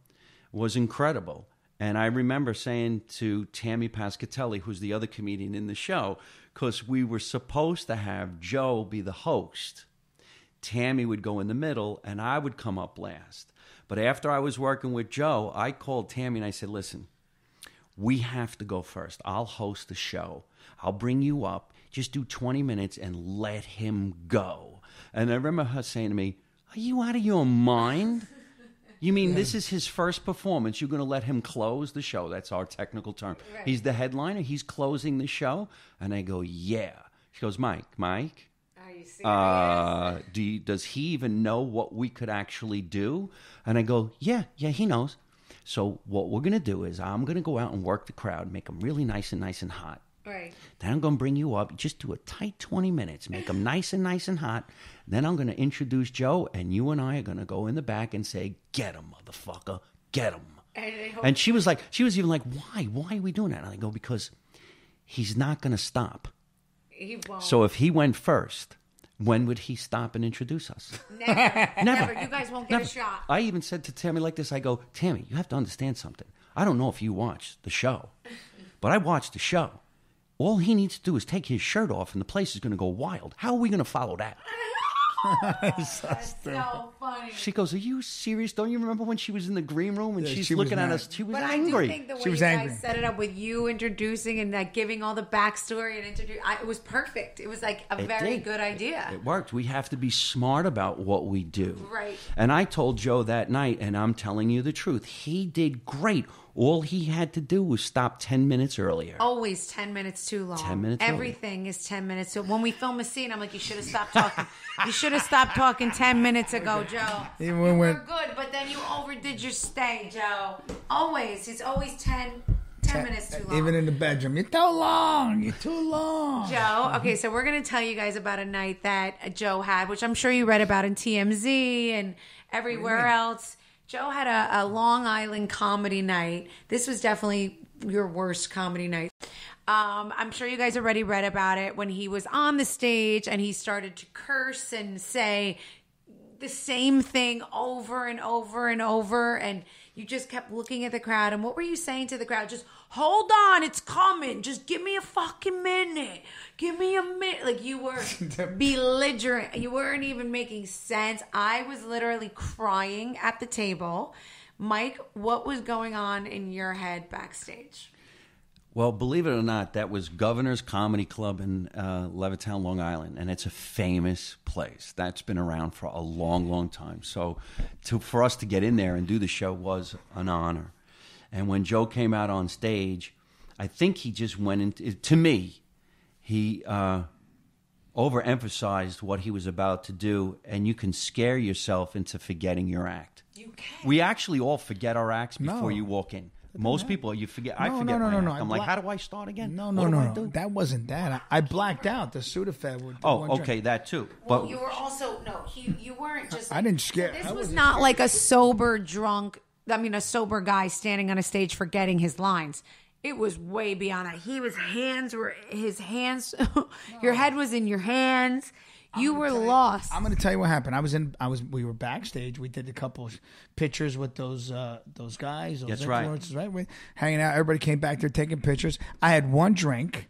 was incredible. And I remember saying to Tammy Pascatelli, who's the other comedian in the show, because we were supposed to have Joe be the host. Tammy would go in the middle, and I would come up last. But after I was working with Joe, I called Tammy and I said, listen, we have to go first. I'll host the show. I'll bring you up. Just do 20 minutes and let him go. And I remember her saying to me, are you out of your mind? You mean this is his first performance? You're going to let him close the show? That's our technical term. Right. He's the headliner. He's closing the show. And I go, yeah. She goes, Mike. Are you serious? Does he even know what we could actually do? And I go, yeah, he knows. So what we're going to do is I'm going to go out and work the crowd, make them really nice and hot. Right. Then I'm going to bring you up. Just do a tight 20 minutes. Make them nice and hot. Then I'm going to introduce Joe, and you and I are going to go in the back and say, get him, motherfucker. Get him. And she was even like, why? Why are we doing that? And I go, because he's not going to stop. He won't. So if he went first, when would he stop and introduce us? Never. You guys won't get a shot. I even said to Tammy like this, I go, Tammy, you have to understand something. I don't know if you watched the show, but I watched the show. All he needs to do is take his shirt off and the place is going to go wild. How are we going to follow that? That's so funny. She goes, are you serious? Don't you remember when she was in the green room and she's looking at us? She was angry. I do think the way you guys set it up with you introducing and like giving all the backstory and it was perfect. It was like a very good idea. It worked. We have to be smart about what we do. Right. And I told Joe that night, and I'm telling you the truth, he did great. All he had to do was stop 10 minutes earlier. Always 10 minutes too long. 10 minutes Everything is 10 minutes. So when we film a scene, I'm like, you should have stopped talking. You should have stopped talking 10 minutes ago, Joe. You were good, but then you overdid your stay, Joe. Always. It's always 10 minutes too long. Even in the bedroom. You're too long. Joe, okay, so we're going to tell you guys about a night that Joe had, which I'm sure you read about in TMZ and everywhere else. Joe had a Long Island comedy night. This was definitely your worst comedy night. I'm sure you guys already read about it when he was on the stage and he started to curse and say the same thing over and over and over. And you just kept looking at the crowd. And what were you saying to the crowd? Just hold on, it's coming. Just give me a fucking minute. Give me a minute. Like you were belligerent. You weren't even making sense. I was literally crying at the table. Mike, what was going on in your head backstage? Well, believe it or not, that was Governor's Comedy Club in Levittown, Long Island, and it's a famous place. That's been around for a long, long time. So for us to get in there and do the show was an honor. And when Joe came out on stage, I think he just went into, to me, he overemphasized what he was about to do, and you can scare yourself into forgetting your act. You can. We actually all forget our acts before you walk in. Most people, you forget. I forget my act. I'm like, how do I start again? No. That wasn't that. I blacked out. The Sudafed. Okay, that too. Well, but you were also you weren't just. I didn't scare. This was not like a sober guy standing on a stage forgetting his lines. It was way beyond that. His hands. Your head was in your hands. You were lost. I'm going to tell you what happened. We were backstage. We did a couple of pictures with those guys. Those influencers, right? We hanging out. Everybody came back there taking pictures. I had one drink,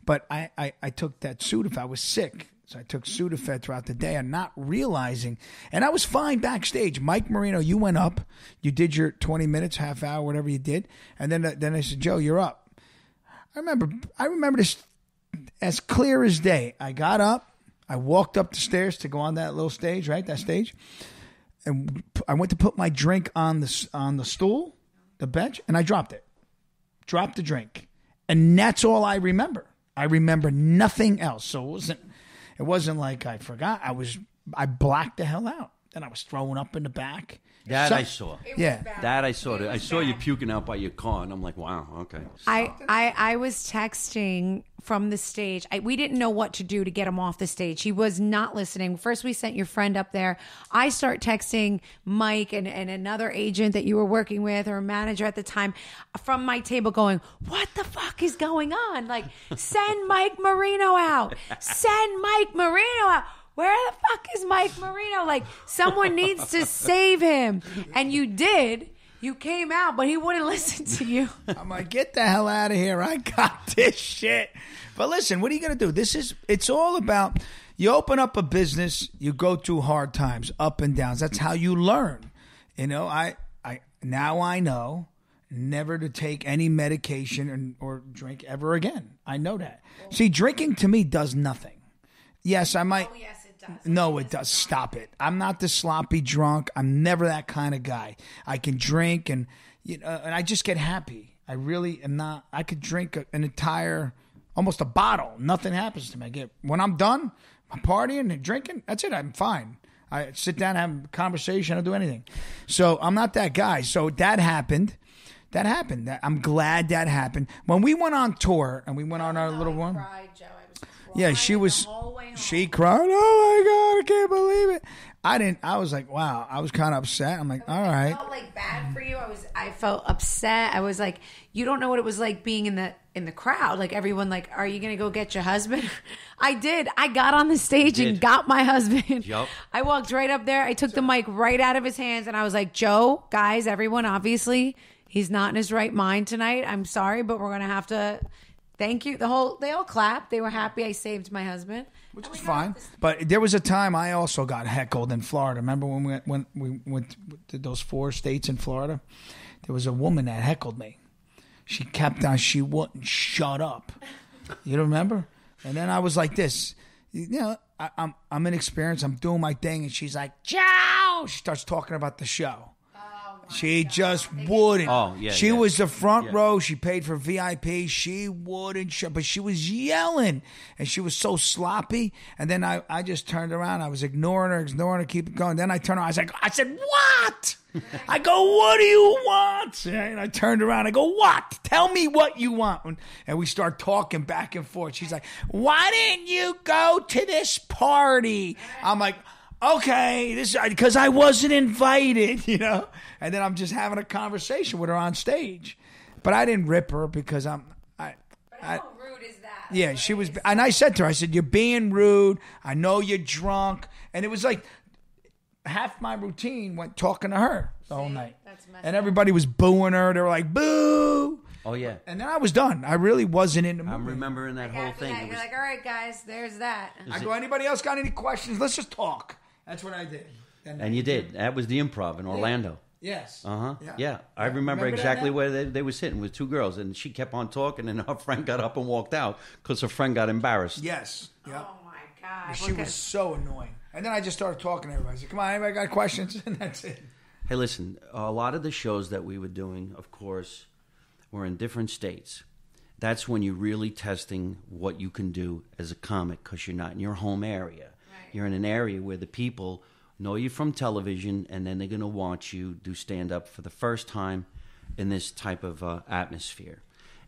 but I took that Sudafed. I was sick, so I took Sudafed throughout the day. I'm not realizing, and I was fine backstage. Mike Marino, you went up. You did your 20 minutes, half hour, whatever you did, and then I said, Joe, you're up. I remember this as clear as day. I got up. I walked up the stairs to go on that little stage, right? That stage. And I went to put my drink on the stool, the bench, and I dropped it. Dropped the drink. And that's all I remember. I remember nothing else. So it wasn't like I forgot. I blacked the hell out. Then I was throwing up in the back. That I saw. Yeah. That I saw. I saw you puking out by your car, and I'm like, wow, okay. I was texting from the stage. We didn't know what to do to get him off the stage. He was not listening. First, we sent your friend up there. I start texting Mike and another agent that you were working with, or a manager at the time, from my table going, what the fuck is going on? Like, send Mike Marino out. Send Mike Marino out. Where the fuck is Mike Marino? Like, someone needs to save him. And you did. You came out, but he wouldn't listen to you. I'm like, get the hell out of here. I got this shit. But listen, what are you going to do? It's all about, you open up a business, you go through hard times, up and downs. That's how you learn. You know, now I know never to take any medication or drink ever again. I know that. See, drinking to me does nothing. Yes, I might. Oh, yes, it does. No, it does. Stop it. I'm not the sloppy drunk. I'm never that kind of guy. I can drink and I just get happy. I really am not. I could drink an entire, almost a bottle. Nothing happens to me. When I'm done, I'm partying and drinking. That's it. I'm fine. I sit down, have a conversation. I don't do anything. So I'm not that guy. So that happened. I'm glad that happened. When we went on tour and we went on our little one. Cried, Joe. Yeah, she cried. Oh my God, I can't believe it. I was like, wow. I was kind of upset. I'm like, all right. I felt like bad for you. I felt upset. I was like, you don't know what it was like being in the crowd. Like everyone, like, are you gonna go get your husband? I did. I got on the stage and got my husband. Yep. I walked right up there. I took the mic right out of his hands, and I was like, Joe, guys, everyone, obviously, he's not in his right mind tonight. I'm sorry, but we're gonna have to. Thank you. They all clapped. They were happy I saved my husband. Which was fine. But there was a time I also got heckled in Florida. Remember when we went to those 4 states in Florida? There was a woman that heckled me. She kept on. She wouldn't shut up. You don't remember? And then I was like this. You know, I'm inexperienced. I'm doing my thing. And she's like, Joe! She starts talking about the show. She just wouldn't. Oh, yeah. She was the front row. She paid for VIP. She wouldn't shut. But she was yelling. And she was so sloppy. And then I just turned around. I was ignoring her, keep it going. Then I turned around. I said, what? I go, what do you want? And I turned around. I go, what? Tell me what you want. And we start talking back and forth. She's like, why didn't you go to this party? I'm like, okay, this because I wasn't invited, you know. And then I'm just having a conversation with her on stage, but I didn't rip her because But how rude is that? Yeah, she was, and I said to her, I said, "You're being rude. I know you're drunk." And it was like half my routine went talking to her the whole night, and everybody was booing her. They were like, "Boo!" Oh yeah. And then I was done. I really wasn't in the movie. I'm remembering that whole thing. You're like, all right, guys, there's that. I go, anybody else got any questions? Let's just talk. That's what I did. And you did. That was the Improv in Orlando. Yes. Uh-huh. Yeah. I remember exactly where they were sitting with 2 girls, and she kept on talking, and her friend got up and walked out because her friend got embarrassed. Yes. Yep. Oh, my God. She was so annoying. And then I just started talking to everybody. I said, come on, anybody got questions? And that's it. Hey, listen, a lot of the shows that we were doing, of course, were in different states. That's when you're really testing what you can do as a comic because you're not in your home area. Right. You're in an area where the people know you from television, and then they're going to watch you do stand-up for the first time in this type of atmosphere.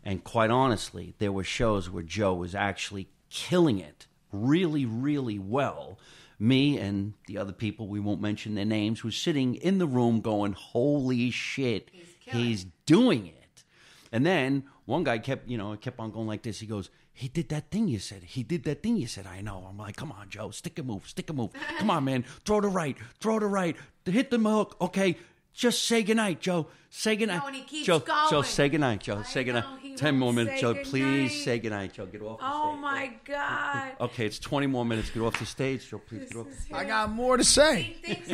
And quite honestly, there were shows where Joe was actually killing it really, really well. Me and the other people, we won't mention their names, was sitting in the room going, holy shit, he's doing it. And then one guy kept on going like this. He goes, he did that thing you said. He did that thing you said. I know. I'm like, come on, Joe. Stick a move. Come on, man. Throw to right. Hit the hook. Okay. Just say goodnight, Joe. Say goodnight. No, and he keeps Joe, going. Joe, say goodnight, Joe. Say goodnight. 10 more minutes, Joe. Please say goodnight, Joe. Get off the stage. Oh, my God. Okay, it's 20 more minutes. Get off the stage, Joe. Please get off. I got more to say. Wait,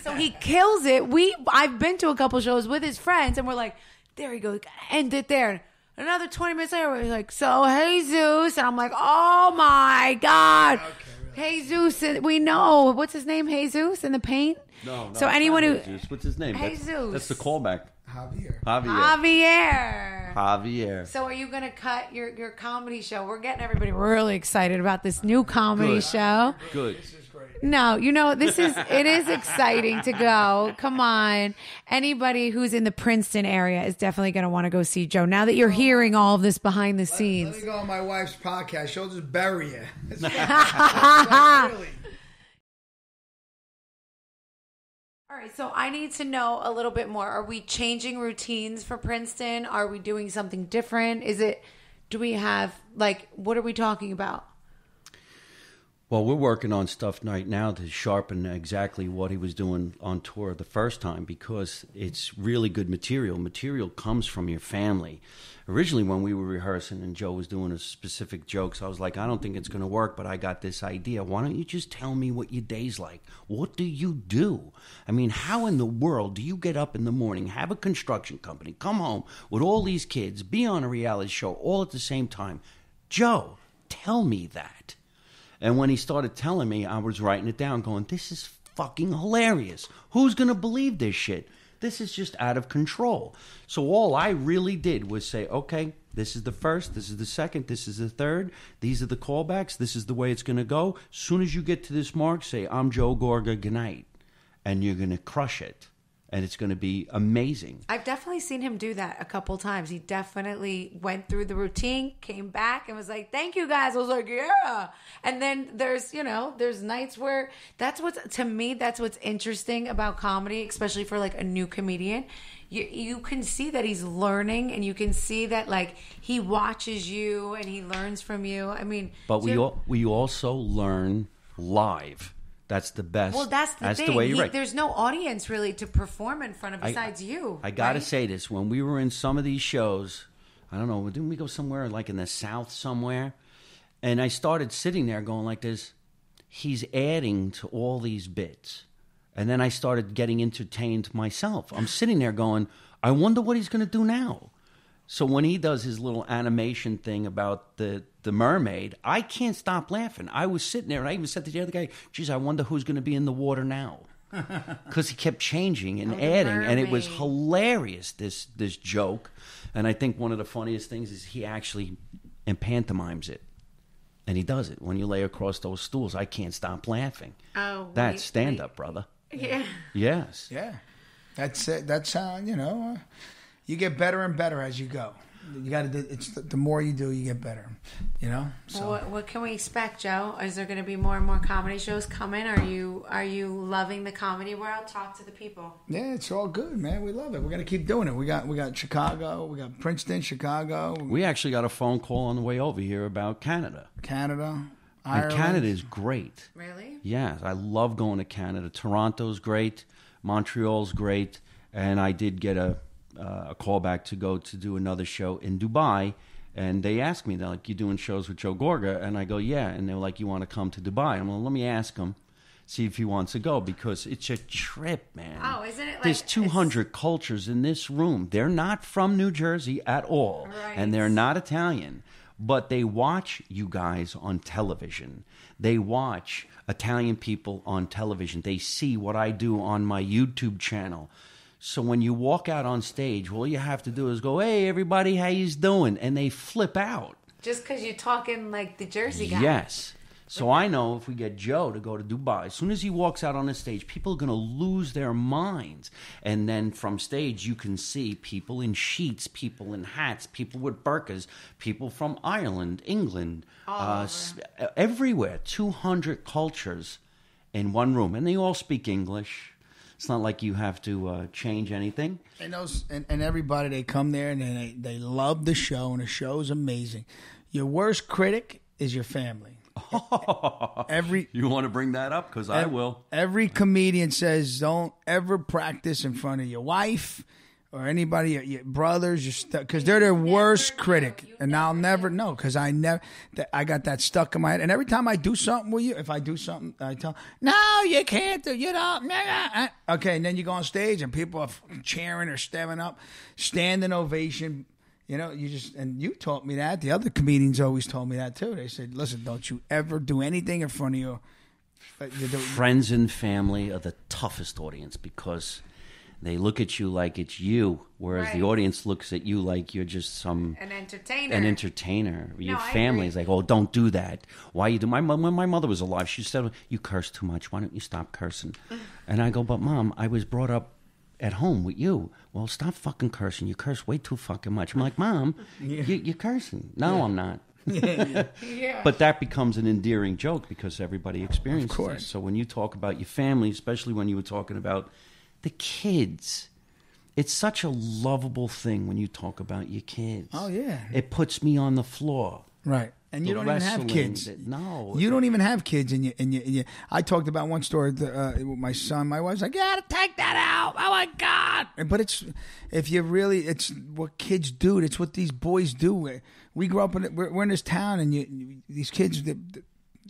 so he kills it. I've been to a couple shows with his friends, and we're like, there he goes. End it there. Another 20 minutes later, we're like, so Jesus. And I'm like, oh, my God. Okay, Jesus, we know. What's his name? Jesus in the paint? No. So anyone who... Jesus. What's his name? Jesus. That's the callback. Javier. So are you going to cut your comedy show? We're getting everybody really excited about this new comedy show. Good. No, it is exciting to go. Come on. Anybody who's in the Princeton area is definitely going to want to go see Joe. Now that you're hearing all of this behind the scenes. Let me go on my wife's podcast. She'll just bury you. Really. All right, so I need to know a little bit more. Are we changing routines for Princeton? Are we doing something different? Do we have, what are we talking about? Well, we're working on stuff right now to sharpen exactly what he was doing on tour the first time, because it's really good material. Material comes from your family. Originally, when we were rehearsing and Joe was doing a specific jokes, I was like, I don't think it's going to work, but I got this idea. Why don't you just tell me what your day's like? What do you do? I mean, how in the world do you get up in the morning, have a construction company, come home with all these kids, be on a reality show all at the same time? Joe, tell me that. And when he started telling me, I was writing it down going, this is fucking hilarious. Who's going to believe this shit? This is just out of control. So all I really did was say, okay, this is the first, this is the second, this is the third. These are the callbacks. This is the way it's going to go. As soon as you get to this mark, say, I'm Joe Gorga, good night. And you're going to crush it. And it's going to be amazing. I've definitely seen him do that a couple times. He definitely went through the routine, came back, and was like, thank you, guys. I was like, yeah. And then there's nights where that's what's interesting about comedy, especially for like a new comedian. You can see that he's learning, and you can see that like he watches you and he learns from you. I mean, but we also learn live. That's the best. Well, that's thing. The way you're right. There's no audience really to perform in front of besides you. I got to say this. When we were in some of these shows, I don't know, didn't we go somewhere like in the South somewhere? And I started sitting there going like this, he's adding to all these bits. And then I started getting entertained myself. I'm sitting there going, I wonder what he's going to do now. So when he does his little animation thing about the mermaid, I can't stop laughing. I was sitting there, and I even said to the other guy, geez, I wonder who's going to be in the water now. Because he kept changing and adding, and it was hilarious, this joke. And I think one of the funniest things is he actually pantomimes it. And he does it. When you lay across those stools, I can't stop laughing. Oh, that's stand-up, brother. Yeah. Yes. Yeah. That's it. That's how, you get better and better as you go. You got to. It's the more you do, you get better. So what can we expect, Joe? Is there going to be more and more comedy shows coming? Are you loving the comedy world? Talk to the people. Yeah, it's all good, man. We love it. We're going to keep doing it. We got Chicago. We got Princeton, Chicago. We actually got a phone call on the way over here about Canada. Ireland. And Canada is great. Really? Yes, I love going to Canada. Toronto's great. Montreal's great. And I did get a call back to go to do another show in Dubai, and they asked me, they're like, you doing shows with Joe Gorga? And I go, yeah. And they're like, you want to come to Dubai? I'm like, let me ask him, see if he wants to go, because it's a trip, man. Oh, isn't it like... There's 200 cultures in this room. They're not from New Jersey at all, right. And they're not Italian, but they watch you guys on television. They watch Italian people on television. They see what I do on my YouTube channel. So when you walk out on stage, all you have to do is go, hey, everybody, how you doing? And they flip out. Just because you're talking like the Jersey guy. Yes. So I know if we get Joe to go to Dubai, as soon as he walks out on the stage, people are going to lose their minds. And then from stage, you can see people in sheets, people in hats, people with burqas, people from Ireland, England, everywhere. 200 cultures in one room. And they all speak English. It's not like you have to change anything. And everybody, they come there and they love the show, and the show's amazing. Your worst critic is your family. You want to bring that up? Because I will. Every comedian says don't ever practice in front of your wife or anybody, your brothers, because they're their worst critic. And I'll never know, because I got that stuck in my head. And every time I do something with you, if I do something, I tell, no, you can't do, okay, and then you go on stage and people are cheering or stepping up, standing ovation. And you taught me that. The other comedians always told me that too. They said, listen, don't you ever do anything in front of your friends and family are the toughest audience, because They look at you like it's you, whereas the audience looks at you like you're just an entertainer. Your family is like, oh, don't do that. Why you do? When my mother was alive, she said, you curse too much. Why don't you stop cursing? And I go, but Mom, I was brought up at home with you. Well, stop fucking cursing. You curse way too fucking much. I'm like, Mom, you're cursing. No, I'm not. But that becomes an endearing joke because everybody experiences it. So when you talk about your family, especially when you were talking about the kids, it's such a lovable thing when you talk about your kids. Oh, yeah. It puts me on the floor. Right. And you don't even have kids. No. You don't even have kids. I talked about one story with my son. My wife's like, you got to take that out. Oh, my God. But it's what kids do. It's what these boys do. We grew up we're in this town, and these kids,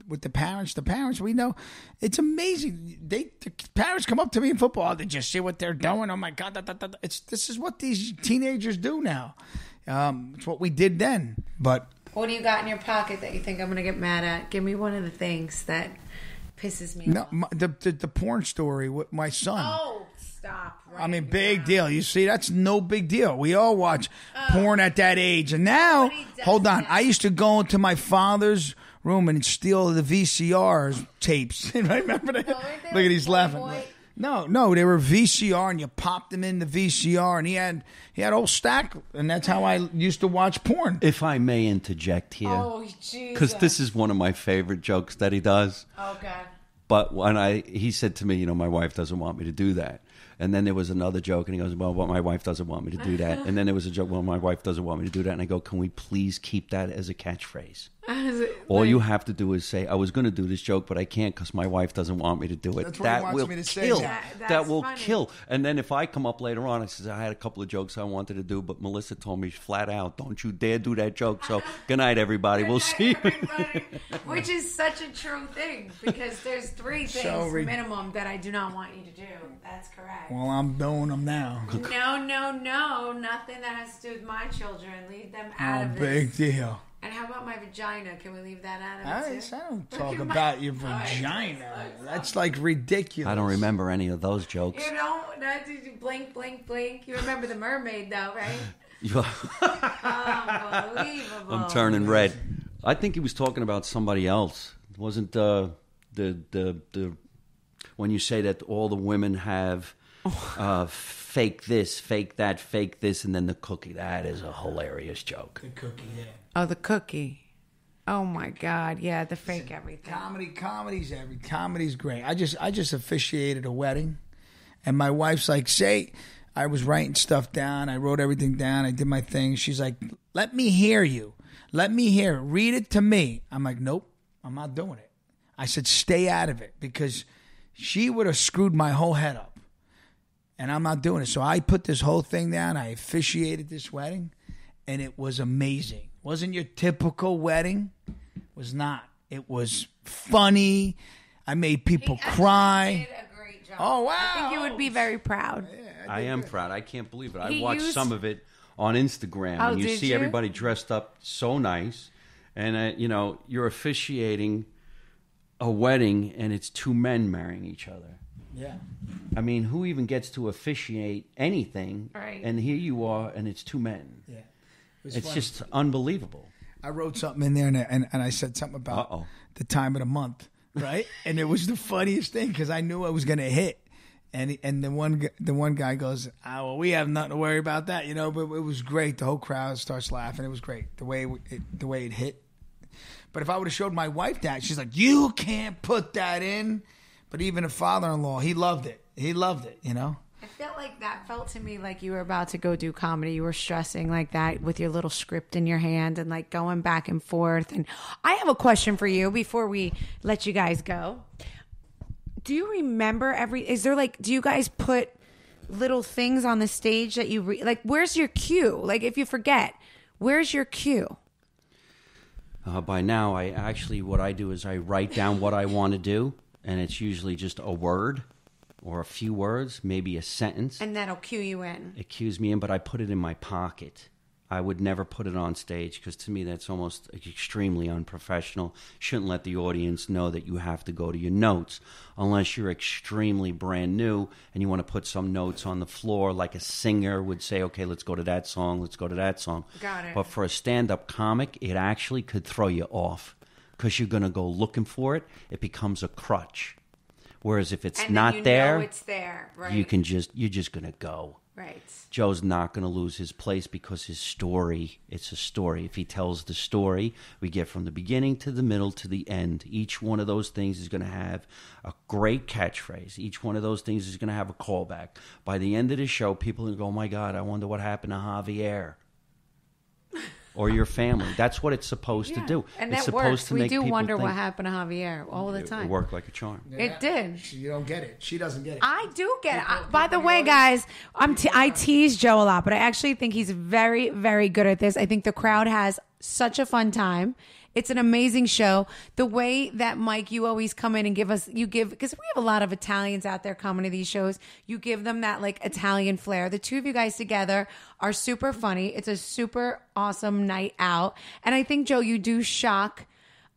with the parents, we know it's amazing. The parents come up to me in football. Did you see what they're doing? Oh my God! This is what these teenagers do now. It's what we did then. But what do you got in your pocket that you think I'm going to get mad at? Give me one of the things that pisses me off. The porn story with my son. Oh, stop! Right, I mean, big deal. You see, that's no big deal. We all watch porn at that age, and now, hold on. I used to go into my father's room and steal the VCR tapes. Remember that? Look at he's laughing. No, they were VCR, and you popped them in the VCR, and he had a whole stack, and that's how I used to watch porn. If I may interject here, because this is one of my favorite jokes that he does. Oh God! But he said to me, my wife doesn't want me to do that. And then there was another joke, and he goes, well, my wife doesn't want me to do that. And then there was a joke, well, my wife doesn't want me to do that. And I go, can we please keep that as a catchpatchphrase? All you have to do is say, I was going to do this joke, but I can't because my wife doesn't want me to do it. That's what he wants me to say. That will kill. And then if I come up later on, I says, I had a couple of jokes I wanted to do, but Melissa told me flat out, don't you dare do that joke. So good night, everybody. We'll see you. Which is such a true thing, because there's 3 things minimum that I do not want you to do. That's correct. Well, I'm doing them now. No. Nothing that has to do with my children. Leave them out of it. Big deal. And how about my vagina? Can we leave that out of it too? I don't talk about your vagina. That's like ridiculous. I don't remember any of those jokes. You don't? Blink, blink, blink. You remember the mermaid, though, right? Unbelievable. I'm turning red. I think he was talking about somebody else. It wasn't the when you say that all the women have fake this, fake that, fake this, and then the cookie. That is a hilarious joke. The cookie, yeah. Oh, the cookie. Oh my God, yeah, the fake everything. Comedy's great. I just officiated a wedding, and my wife's like, I was writing stuff down. I wrote everything down. I did my thing. She's like, let me hear you. Let me hear it. Read it to me. I'm like, nope, I'm not doing it. I said, stay out of it, because she would have screwed my whole head up, and I'm not doing it. So I put this whole thing down. I officiated this wedding, and it was amazing. Wasn't your typical wedding. Was not. It was funny. I made people cry. Did a great job. Oh, wow. I think you would be very proud. Yeah, I am proud. I can't believe it. I watched some of it on Instagram, and you see everybody dressed up so nice. And, you're officiating a wedding, and it's 2 men marrying each other. Yeah. I mean, who even gets to officiate anything? Right. And here you are, and it's 2 men. Yeah. It's just unbelievable. I wrote something in there, and I said something about the time of the month, right? And it was the funniest thing, because I knew I was going to hit. And the one guy goes, well, we have nothing to worry about that, But it was great. The whole crowd starts laughing. It was great the way it hit. But if I would have showed my wife that, she's like, you can't put that in. But even a father-in-law, he loved it. He loved it, I felt like that felt to me like you were about to go do comedy. You were stressing like that with your little script in your hand and like going back and forth. And I have a question for you before we let you guys go. Do you remember do you guys put little things on the stage that you where's your cue? Like if you forget, where's your cue? By now, what I do is I write down what I want to do, and it's usually just a word or a few words, maybe a sentence. And that'll cue you in. It cues me in, but I put it in my pocket. I would never put it on stage because to me that's almost extremely unprofessional. Shouldn't let the audience know that you have to go to your notes unless you're extremely brand new and you want to put some notes on the floor like a singer would say, okay, let's go to that song, let's go to that song. Got it. But for a stand-up comic, it actually could throw you off because you're going to go looking for it. It becomes a crutch. Whereas if it's not there, it's there, right? you're just going to go. Right. Joe's not going to lose his place because his story, it's a story. If he tells the story, we get from the beginning to the middle to the end. Each one of those things is going to have a great catchphrase. Each one of those things is going to have a callback. By the end of the show, people are going to go, oh my God, I wonder what happened to Javier. Or your family. That's what it's supposed to do. And it's that supposed works. to We make do people wonder think. what happened to Javier all the time. It worked like a charm. It did. You don't get it. She doesn't get it. I do get it. By the way, guys, I tease Joe a lot, but I actually think he's very, very good at this. I think the crowd has such a fun time. It's an amazing show. The way that, Mike, you always come in and because we have a lot of Italians out there coming to these shows. You give them that like Italian flair. The two of you guys together are super funny. It's a super awesome night out. And I think, Joe, you do shock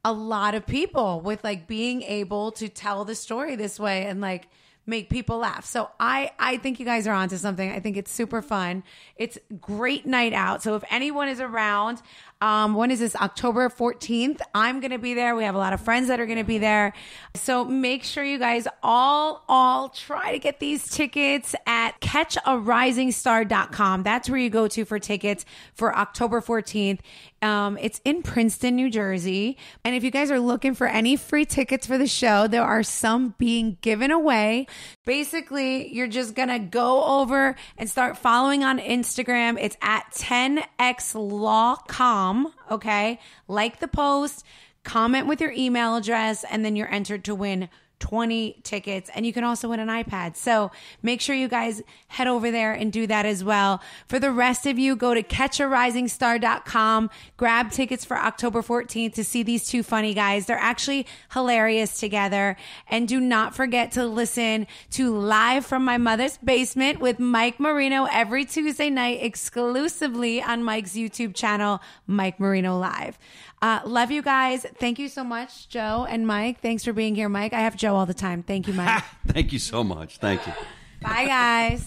a lot of people with like being able to tell the story this way and like make people laugh. So I think you guys are onto something. I think it's super fun. It's great night out. So if anyone is around, when is this? October 14th. I'm going to be there. We have a lot of friends that are going to be there. So make sure you guys all try to get these tickets at catcharisingstar.com. That's where you go to for tickets for October 14th. It's in Princeton, New Jersey. And if you guys are looking for any free tickets for the show, there are some being given away. Basically, you're just going to go over and start following on Instagram. It's at 10xlawcom. Okay. Like the post, comment with your email address, and then you're entered to win 20 tickets, and you can also win an iPad. So make sure you guys head over there and do that as well. For the rest of you, go to catcharisingstar.com, grab tickets for October 14th to see these two funny guys. They're actually hilarious together. And do not forget to listen to Live from My Mother's Basement with Mike Marino every Tuesday night exclusively on Mike's YouTube channel, Mike Marino Live. Love you guys. Thank you so much, Joe and Mike. Thanks for being here, Mike. I have Joe all the time. Thank you, Mike. Thank you so much. Thank you. Bye, guys.